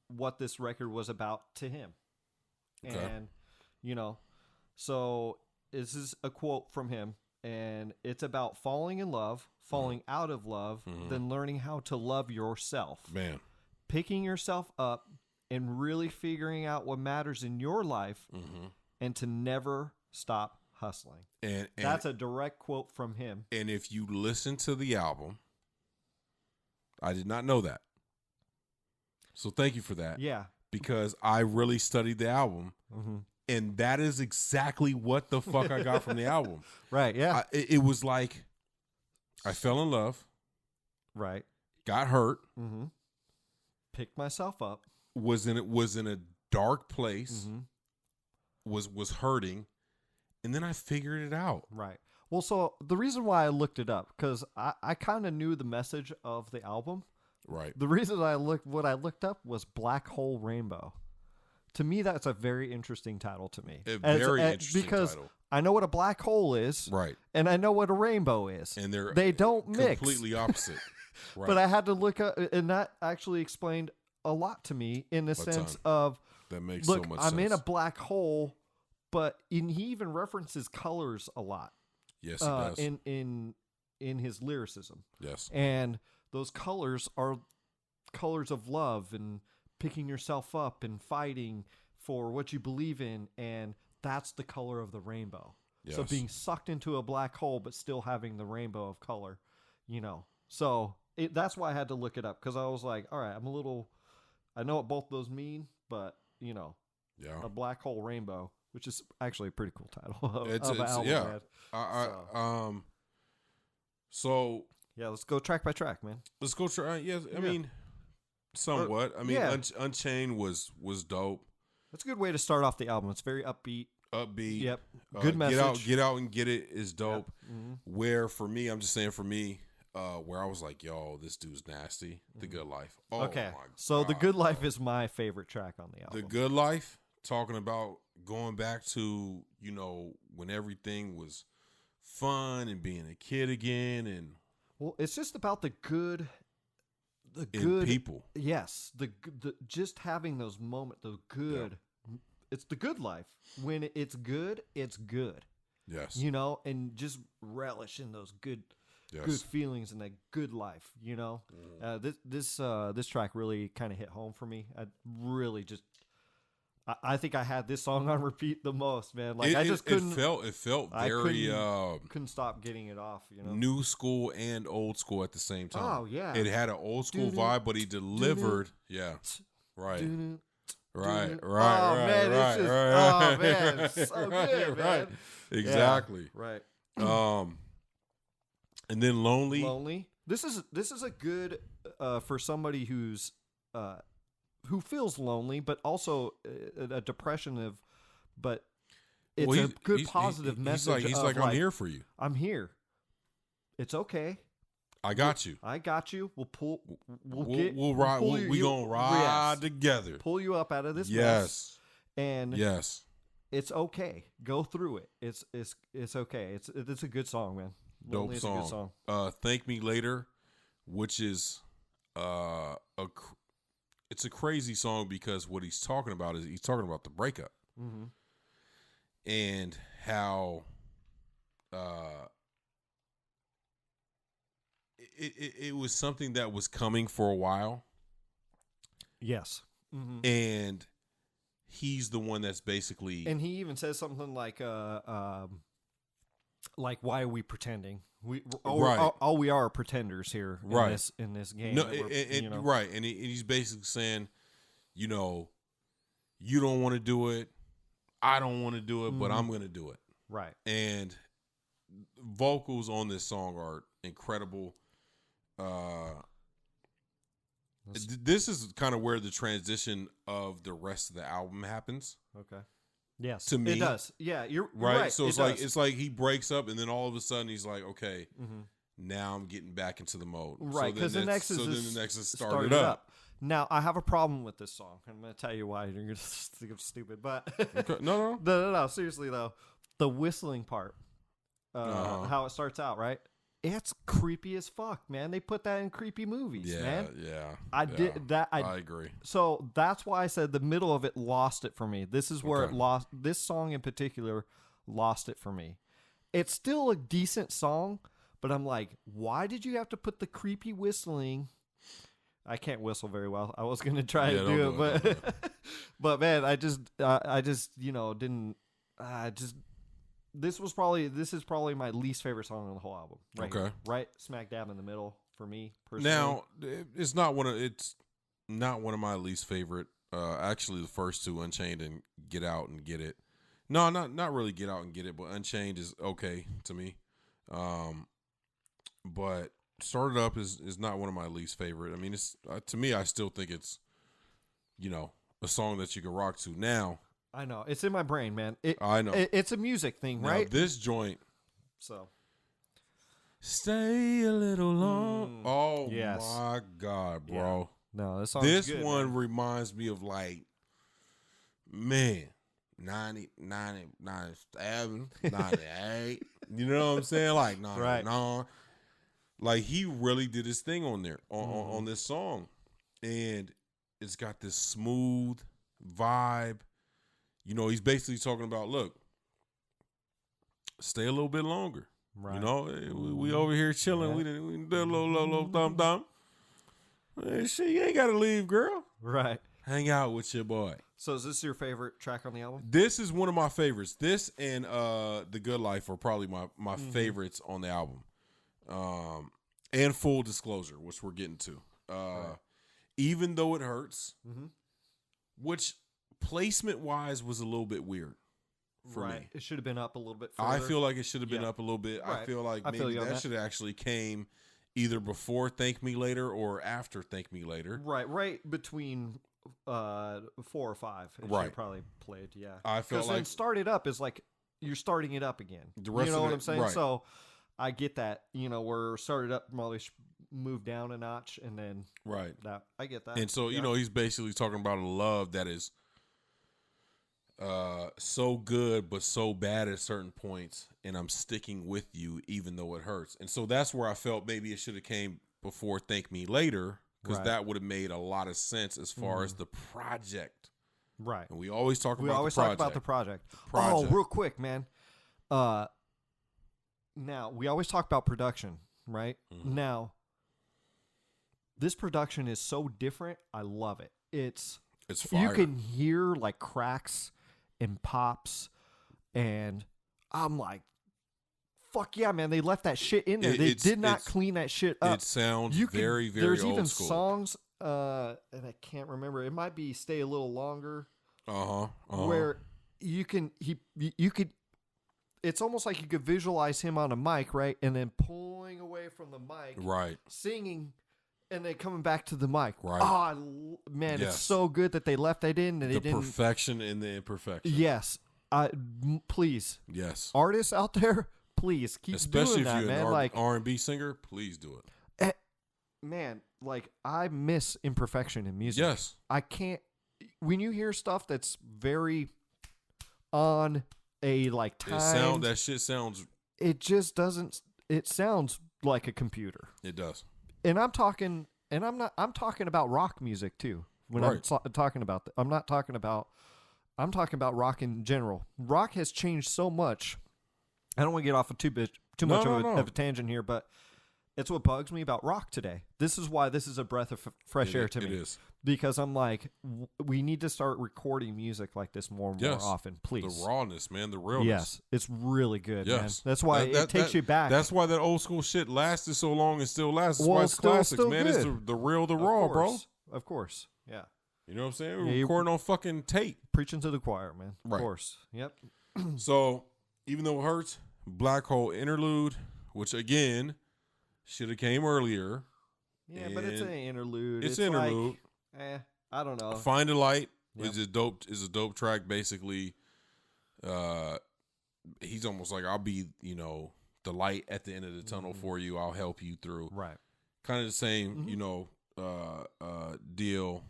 Speaker 2: what this record was about to him. Okay. And, so this is a quote from him, and it's about falling in love, falling out of love, then learning how to love yourself.
Speaker 1: Man.
Speaker 2: Picking yourself up and really figuring out what matters in your life and to never stop hustling. And that's a direct quote from him.
Speaker 1: And if you listen to the album, I did not know that. So thank you for that.
Speaker 2: Yeah.
Speaker 1: Because I really studied the album. And that is exactly what the fuck I got from the album.
Speaker 2: Right, yeah.
Speaker 1: It was like I fell in love.
Speaker 2: Right.
Speaker 1: Got hurt.
Speaker 2: Picked myself up.
Speaker 1: Was in a dark place. Was hurting. And then I figured it out.
Speaker 2: Right. Well, so the reason why I looked it up, because I kind of knew the message of the album.
Speaker 1: Right.
Speaker 2: The reason what I looked up was Black Hole Rainbow. To me, that's a very interesting title to me.
Speaker 1: Very interesting
Speaker 2: because
Speaker 1: title.
Speaker 2: I know what a black hole is.
Speaker 1: Right.
Speaker 2: And I know what a rainbow is.
Speaker 1: And
Speaker 2: they don't mix.
Speaker 1: Completely opposite. Right.
Speaker 2: But I had to look up, and that actually explained a lot to me in the sense of,
Speaker 1: that makes
Speaker 2: look,
Speaker 1: so much
Speaker 2: I'm
Speaker 1: sense.
Speaker 2: in a black hole, but he even references colors a lot.
Speaker 1: Yes, he does.
Speaker 2: In his lyricism.
Speaker 1: Yes.
Speaker 2: And those colors are colors of love and picking yourself up and fighting for what you believe in, and that's the color of the rainbow. Yes. So being sucked into a black hole but still having the rainbow of color, So that's why I had to look it up, because I was like, all right, I know what both those mean, but, a black hole rainbow, which is actually a pretty cool title of an album.
Speaker 1: Yeah. So
Speaker 2: yeah, let's go track by track, man.
Speaker 1: Let's go try. Yeah, I mean, somewhat. I mean, Unchained was dope.
Speaker 2: That's a good way to start off the album. It's very upbeat.
Speaker 1: Yep.
Speaker 2: Good message.
Speaker 1: Get out and get it is dope. Yep. Where for me, I'm just saying for me, where I was like, yo, this dude's nasty. The Good Life. Oh,
Speaker 2: okay.
Speaker 1: My
Speaker 2: so
Speaker 1: God,
Speaker 2: The Good Life is my favorite track on the album.
Speaker 1: The Good Life, talking about going back to, when everything was fun and being a kid again. And
Speaker 2: well, it's just about the good
Speaker 1: people.
Speaker 2: Yes. The just having those moments, the good. Yep. It's the good life. When it's good, it's good.
Speaker 1: Yes.
Speaker 2: And just relish in those good feelings and that good life, This track really kind of hit home for me. I really just I think I had this song on repeat the most, man. Like I just couldn't.
Speaker 1: It felt very.
Speaker 2: Couldn't stop getting it off.
Speaker 1: New school and old school at the same time.
Speaker 2: Oh yeah.
Speaker 1: It had an old school vibe, but he delivered. Yeah. Right. Right.
Speaker 2: Oh man, it's just. Oh man, it's so good, man.
Speaker 1: Right. Exactly.
Speaker 2: Yeah, right.
Speaker 1: And then Lonely.
Speaker 2: Lonely. This is a good for somebody who's who feels lonely, but also a depression of, but it's a good positive message.
Speaker 1: He's like, I'm here for you.
Speaker 2: I'm here. It's okay.
Speaker 1: I got you.
Speaker 2: I got you.
Speaker 1: We'll ride. We're gonna ride together.
Speaker 2: Pull you up out of this mess.
Speaker 1: Yes.
Speaker 2: And
Speaker 1: yes,
Speaker 2: it's okay. Go through it. It's okay. It's a good song, man.
Speaker 1: Dope song.
Speaker 2: A good song.
Speaker 1: Thank Me Later, which is it's a crazy song because what he's talking about is he's talking about the breakup and how it was something that was coming for a while.
Speaker 2: Yes.
Speaker 1: And he's the one that's basically,
Speaker 2: and he even says something like why are we pretending? We all we are pretenders here in this game.
Speaker 1: No, right, and he's basically saying, you know, you don't want to do it, I don't want to do it, but I'm going to do it.
Speaker 2: Right.
Speaker 1: And vocals on this song are incredible. This is kind of where the transition of the rest of the album happens.
Speaker 2: Okay. Yes.
Speaker 1: To me,
Speaker 2: it does. Yeah, you're
Speaker 1: right.
Speaker 2: right.
Speaker 1: So it's like he breaks up, and then all of a sudden he's like, okay, now I'm getting back into the mode.
Speaker 2: Right. Because
Speaker 1: then the next is started up.
Speaker 2: Now I have a problem with this song. I'm going to tell you why. You're going to think I'm stupid, but
Speaker 1: okay. No.
Speaker 2: No. Seriously though, the whistling part, how it starts out, right? It's creepy as fuck, man. They put that in creepy movies, man.
Speaker 1: Yeah.
Speaker 2: I
Speaker 1: agree.
Speaker 2: So that's why I said the middle of it lost it for me. This is where it lost. This song in particular lost it for me. It's still a decent song, but I'm like, why did you have to put the creepy whistling? I can't whistle very well. I was gonna try to do it, but but man, I just didn't. This is probably my least favorite song on the whole album. Right here. Right smack dab in the middle for me personally.
Speaker 1: Now, it's not one of my least favorite. Actually, the first two, Unchained and Get Out and Get It. No, not really Get Out and Get It, but Unchained is okay to me. But Started Up is not one of my least favorite. I mean, it's to me, I still think it's, a song that you can rock to. Now,
Speaker 2: I know. It's in my brain, man.
Speaker 1: I know.
Speaker 2: It's a music thing,
Speaker 1: now,
Speaker 2: right?
Speaker 1: This joint.
Speaker 2: So.
Speaker 1: Stay a little long. Oh, yes. My God, bro.
Speaker 2: Yeah. No, this
Speaker 1: good, one man. Reminds me of, like, man, 90, 97, 98. You know what I'm saying? Like, 99. Right. Like, he really did his thing on there, on this song. And it's got this smooth vibe. He's basically talking about, look, stay a little bit longer. Right. We over here chilling. Yeah. We did a little thumb. Hey, shit, you ain't got to leave, girl.
Speaker 2: Right.
Speaker 1: Hang out with your boy.
Speaker 2: So is this your favorite track on the album?
Speaker 1: This is one of my favorites. This and The Good Life are probably my favorites on the album. And Full Disclosure, which we're getting to. Right. Even Though It Hurts, which placement-wise was a little bit weird for me.
Speaker 2: It should have been up a little bit further.
Speaker 1: I feel like it should have been up a little bit. Right. I feel like maybe that should have actually came either before Thank Me Later or after Thank Me Later.
Speaker 2: Right between 4 or 5. It should have probably played, yeah.
Speaker 1: I feel like
Speaker 2: Start It Up is like you're starting it up again.
Speaker 1: The rest
Speaker 2: you know
Speaker 1: of
Speaker 2: what I'm saying?
Speaker 1: Right.
Speaker 2: So I get that. Where Started Up probably move down a notch and then that I get that.
Speaker 1: And so he's basically talking about a love that is so good but so bad at certain points, and I'm sticking with you even though it hurts. And so that's where I felt maybe it should have came before Thank Me Later, because that would have made a lot of sense as far as the project.
Speaker 2: Right.
Speaker 1: And we always talk about
Speaker 2: the project. Oh, real quick, man. Now, we always talk about production, right? Now, this production is so different. I love it. It's
Speaker 1: fire.
Speaker 2: You can hear like cracks and pops, and I'm like, fuck yeah, man. They left that shit in there. They did not clean that shit up.
Speaker 1: It sounds very, very
Speaker 2: there's
Speaker 1: old
Speaker 2: even
Speaker 1: school.
Speaker 2: Songs, and I can't remember. It might be Stay a Little Longer. Where you could, it's almost like you could visualize him on a mic, right? And then pulling away from the mic.
Speaker 1: Right.
Speaker 2: Singing. And then coming back to the mic.
Speaker 1: Right.
Speaker 2: Oh, man, it's so good that they left that in. And
Speaker 1: the perfection and the imperfection.
Speaker 2: Yes. Please.
Speaker 1: Yes.
Speaker 2: Artists out there, please keep
Speaker 1: Especially
Speaker 2: doing that, man.
Speaker 1: Especially
Speaker 2: Like
Speaker 1: if you're an R&B singer, please do it.
Speaker 2: Man, like, I miss imperfection in music.
Speaker 1: Yes.
Speaker 2: I can't. When you hear stuff that's very on a, like, time.
Speaker 1: That shit sounds.
Speaker 2: It just doesn't. It sounds like a computer.
Speaker 1: It does.
Speaker 2: And I'm talking about rock music too. when I'm talking about I'm not talking about. I'm talking about rock in general. Rock has changed so much. I don't want to get off of too much of a tangent here, but it's what bugs me about rock today. This is why this is a breath of fresh air to me. It is. Because I'm like, we need to start recording music like this more and more often, please.
Speaker 1: The rawness, man, the realness.
Speaker 2: Yes, it's really good, man. That's why it takes you back.
Speaker 1: That's why that old school shit lasted so long and still lasts. That's why it's classics, man. Good. It's the real, the raw, bro.
Speaker 2: Of course, yeah.
Speaker 1: You know what I'm saying? We're recording on fucking tape.
Speaker 2: Preaching to the choir, man. Of course. Yep.
Speaker 1: So, even though it hurts, Black Hole Interlude, which, again, should have came earlier.
Speaker 2: Yeah, but it's an interlude.
Speaker 1: It's interlude.
Speaker 2: Like, I don't know.
Speaker 1: Find a Light is a dope track. Basically, he's almost like, I'll be, the light at the end of the tunnel for you. I'll help you through.
Speaker 2: Right.
Speaker 1: Kind of the same, deal.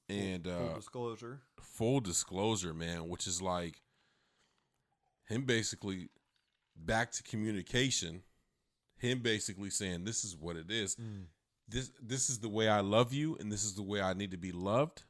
Speaker 1: And full disclosure, man, which is like him basically back to communication, him basically saying, this is what it is. This is the way I love you, and this is the way I need to be loved.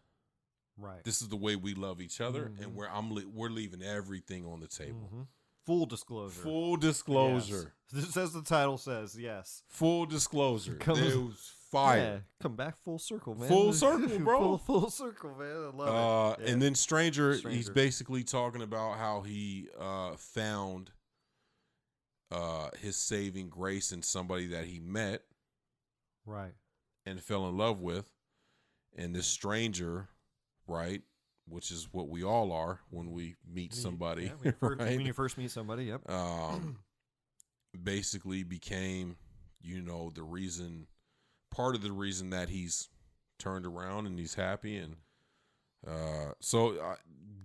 Speaker 2: Right.
Speaker 1: This is the way we love each other, and we're leaving everything on the table.
Speaker 2: Full disclosure.
Speaker 1: Full disclosure.
Speaker 2: Yes. This, as the title says, yes.
Speaker 1: Full disclosure. It was fire. Yeah,
Speaker 2: come back full circle, man.
Speaker 1: Full circle, bro.
Speaker 2: full circle, man. I love it.
Speaker 1: And then Stranger, he's basically talking about how he found his saving grace in somebody that he met.
Speaker 2: Right.
Speaker 1: And fell in love with. And this stranger, right, which is what we all are when we meet somebody.
Speaker 2: Yeah, when you first meet somebody, yep.
Speaker 1: Basically became, the reason, part of the reason that he's turned around and he's happy. And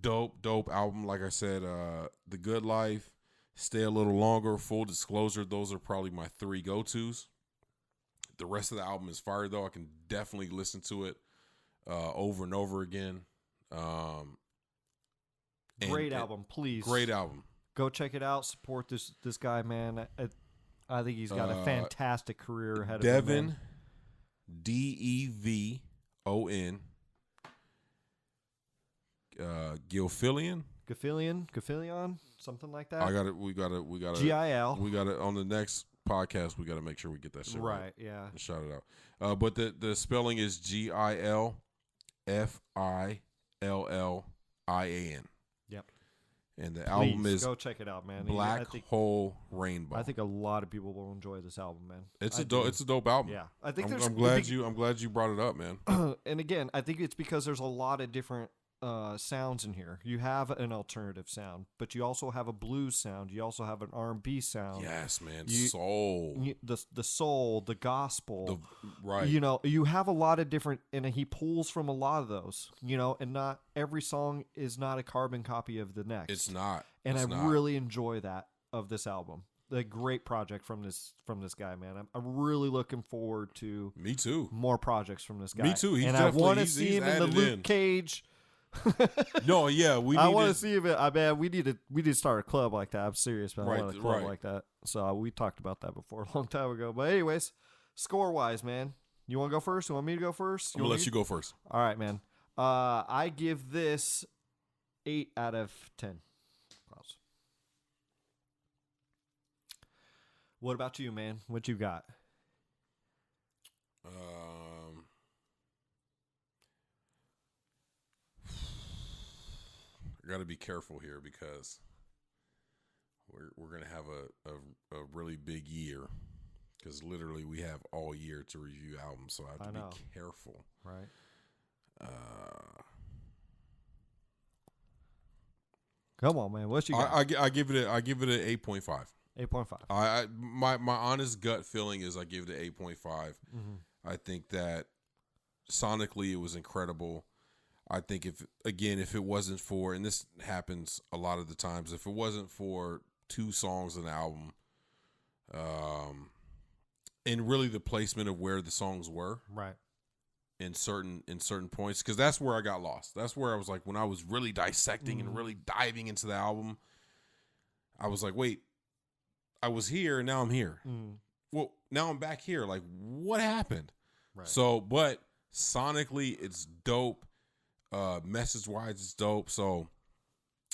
Speaker 1: dope album. Like I said, The Good Life, Stay a Little Longer, Full Disclosure. Those are probably my 3 go-tos. The rest of the album is fire, though. I can definitely listen to it over and over again.
Speaker 2: Great album, please.
Speaker 1: Great album.
Speaker 2: Go check it out. Support this guy, man. I think he's got a fantastic career ahead of him.
Speaker 1: Devon, Devon,
Speaker 2: Gilfillian, something like that.
Speaker 1: We got it.
Speaker 2: GIL.
Speaker 1: We got it on the next podcast. We got to make sure we get that shit right.
Speaker 2: Yeah.
Speaker 1: Shout it out. But the spelling is GILFILLIAN.
Speaker 2: Yep.
Speaker 1: And the album is
Speaker 2: go check it out, man.
Speaker 1: Black Hole Rainbow.
Speaker 2: I think a lot of people will enjoy this album, man.
Speaker 1: It's a dope album.
Speaker 2: Yeah. I think
Speaker 1: I'm glad you brought it up, man.
Speaker 2: And again, I think it's because there's a lot of different sounds in here. You have an alternative sound, but you also have a blues sound. You also have an R&B sound.
Speaker 1: Yes, man. Soul.
Speaker 2: The soul, the gospel.
Speaker 1: Right.
Speaker 2: You have a lot of different, and he pulls from a lot of those, and not every song is not a carbon copy of the next.
Speaker 1: It's not.
Speaker 2: And I really enjoy that of this album. A great project from this guy, man. I'm really looking forward to
Speaker 1: Me too.
Speaker 2: More projects from this guy.
Speaker 1: Me too.
Speaker 2: And I want to see him in the Luke Cage.
Speaker 1: No, yeah,
Speaker 2: I want to see if it. I bet we need to start a club like that. I'm serious, man. I want a club like that. So we talked about that before a long time ago. But anyways, score wise, man, you want to go first? You want me to go first?
Speaker 1: I'm gonna let you go first.
Speaker 2: All right, man. I give this 8 out of 10. What about you, man? What you got?
Speaker 1: I got to be careful here because we're gonna have a really big year because literally we have all year to review albums, so I have to be careful.
Speaker 2: Right. Come on, man. What you got?
Speaker 1: I give it an 8.5.
Speaker 2: 8.5.
Speaker 1: My honest gut feeling is I give it an 8.5. I think that sonically it was incredible. I think if it wasn't for, and this happens a lot of the times, if it wasn't for 2 songs in the album, and really the placement of where the songs were,
Speaker 2: right,
Speaker 1: in certain points, because that's where I got lost. That's where I was like, when I was really dissecting and really diving into the album, I was like, wait, I was here and now I'm here. Well, now I'm back here. Like, what happened?
Speaker 2: Right.
Speaker 1: So, but Sonically, it's dope. Message wise, it's dope. So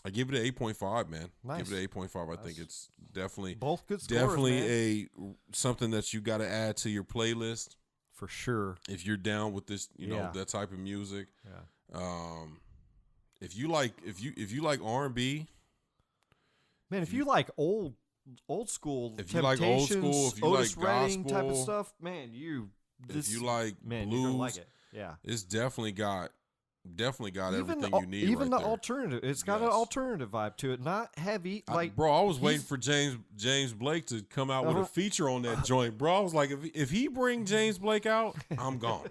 Speaker 1: I give it an 8.5, man.
Speaker 2: Nice.
Speaker 1: Give it an 8.5. I think it's definitely
Speaker 2: both good scores,
Speaker 1: definitely something that you got to add to your playlist
Speaker 2: for sure.
Speaker 1: If you're down with this, you know, that type of music.
Speaker 2: Yeah.
Speaker 1: If you like R&B,
Speaker 2: man, if you like old school,
Speaker 1: if you like old school, if you
Speaker 2: Otis
Speaker 1: like
Speaker 2: Redding
Speaker 1: gospel
Speaker 2: type of stuff, man,
Speaker 1: if you like
Speaker 2: man,
Speaker 1: blues,
Speaker 2: you're gonna like it. Yeah,
Speaker 1: it's definitely got everything you need.
Speaker 2: Even
Speaker 1: right
Speaker 2: the
Speaker 1: there.
Speaker 2: alternative, it's got an alternative vibe to it, not heavy.
Speaker 1: Bro, I was waiting for James Blake to come out with a feature on that joint, bro. I was like, if he bring James Blake out, I'm gone.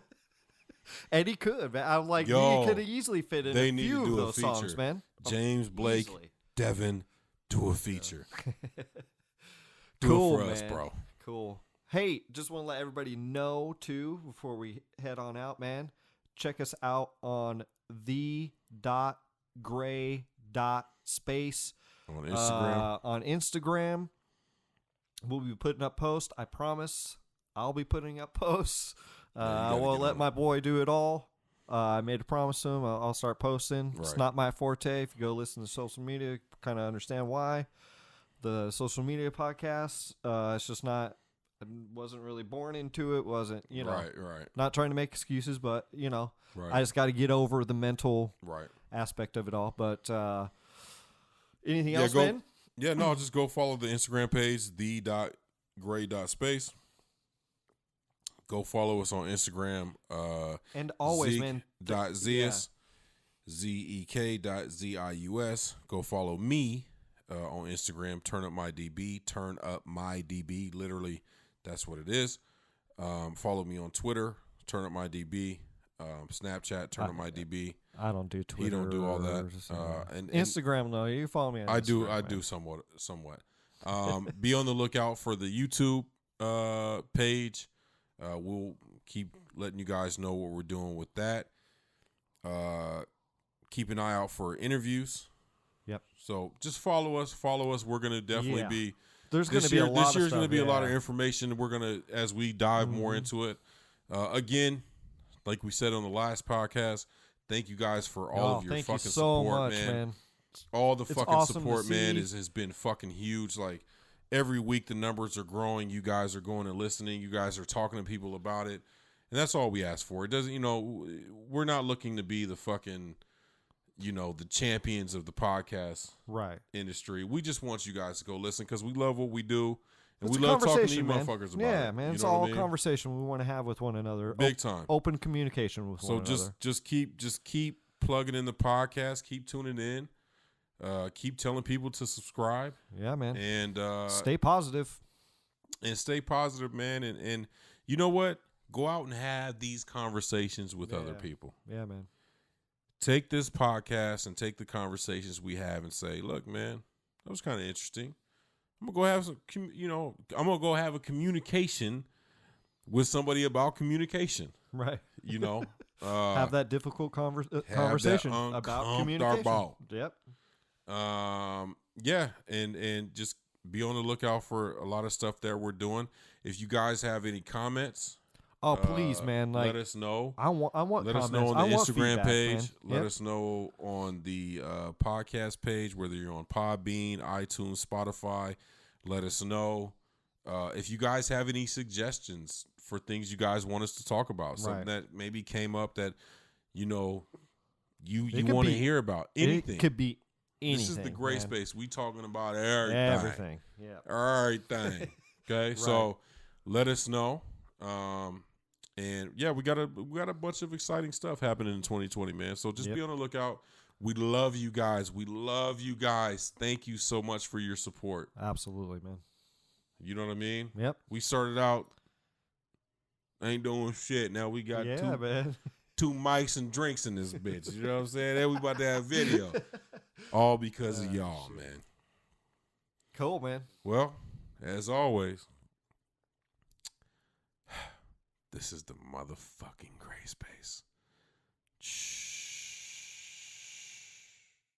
Speaker 2: And he could, man. I'm like, he could have easily fit in a few of those songs, man.
Speaker 1: James Blake, Devon, do a feature.
Speaker 2: Cool,
Speaker 1: it for
Speaker 2: man.
Speaker 1: us, bro.
Speaker 2: Cool. Hey, just want to let everybody know, too, before we head on out, man. Check us out on the.gray.space.
Speaker 1: On Instagram.
Speaker 2: On Instagram. We'll be putting up posts. I promise I'll be putting up posts. I won't let my boy do it all. I made a promise to him. I'll start posting. Right. It's not my forte. If you go listen to social media, kind of understand why. The social media podcast, it's just not, I wasn't really born into it. Wasn't, you know.
Speaker 1: Right.
Speaker 2: Not trying to make excuses, but, you know, I just got to get over the mental aspect of it all. But anything else, man?
Speaker 1: Yeah, no, just go follow the Instagram page, the.gray.space. Go follow us on Instagram.
Speaker 2: And always, man.
Speaker 1: Zek.zius, Zek.zius. Go follow me on Instagram. Turn up my DB. Literally, that's what it is. Follow me on Twitter. Turn up my DB. Snapchat. Turn up my DB.
Speaker 2: I don't do Twitter.
Speaker 1: He don't do all that.
Speaker 2: And Instagram, though. You follow me on Instagram.
Speaker 1: I do somewhat. Be on the lookout for the YouTube page. We'll keep letting you guys know what we're doing with that. Keep an eye out for interviews.
Speaker 2: Yep.
Speaker 1: So just follow us. We're going to definitely be.
Speaker 2: There's going to be a lot.
Speaker 1: This year's going to be a lot of information. We're going to, as we dive more into it. Again, like we said on the last podcast, thank you guys for all of your fucking support, man. All the fucking
Speaker 2: awesome
Speaker 1: support, man, has been fucking huge. Like, every week the numbers are growing. You guys are going and listening. You guys are talking to people about it. And that's all we ask for. It doesn't, we're not looking to be the fucking, the champions of the podcast industry. We just want you guys to go listen because we love what we do. And we love talking to you motherfuckers about it.
Speaker 2: Yeah, man. It's all conversation we want to have with one another.
Speaker 1: Big time.
Speaker 2: Open communication with one another. So
Speaker 1: just keep plugging in the podcast. Keep tuning in. Keep telling people to subscribe.
Speaker 2: Yeah, man.
Speaker 1: And
Speaker 2: stay positive.
Speaker 1: And stay positive, man. And you know what? Go out and have these conversations with other people.
Speaker 2: Yeah, man.
Speaker 1: Take this podcast and take the conversations we have and say, look, man, that was kind of interesting. I'm gonna go have some, I'm gonna go have a communication with somebody about communication.
Speaker 2: Right.
Speaker 1: Have
Speaker 2: that difficult conversation about communication. Yep.
Speaker 1: Yeah, and just be on the lookout for a lot of stuff that we're doing. If you guys have any comments,
Speaker 2: please, man,
Speaker 1: let us know.
Speaker 2: I want
Speaker 1: let
Speaker 2: comments.
Speaker 1: us know on the Instagram
Speaker 2: feedback,
Speaker 1: page.
Speaker 2: Man.
Speaker 1: Let us know on the podcast page, whether you're on Podbean, iTunes, Spotify. Let us know if you guys have any suggestions for things you guys want us to talk about. Something that maybe came up that you want to hear about. Anything.
Speaker 2: It could be anything.
Speaker 1: This is the gray space. We talking about everything.
Speaker 2: Everything. Yeah.
Speaker 1: Everything. Okay. So let us know. And yeah, we got a bunch of exciting stuff happening in 2020, man. So just be on the lookout. We love you guys. Thank you so much for your support.
Speaker 2: Absolutely, man.
Speaker 1: You know what I mean?
Speaker 2: Yep.
Speaker 1: We started out ain't doing shit. Now we got two mics and drinks in this bitch. You know what I'm saying? Then we about to have video. All because of y'all, man.
Speaker 2: Cool, man.
Speaker 1: Well, as always, this is the motherfucking gray space.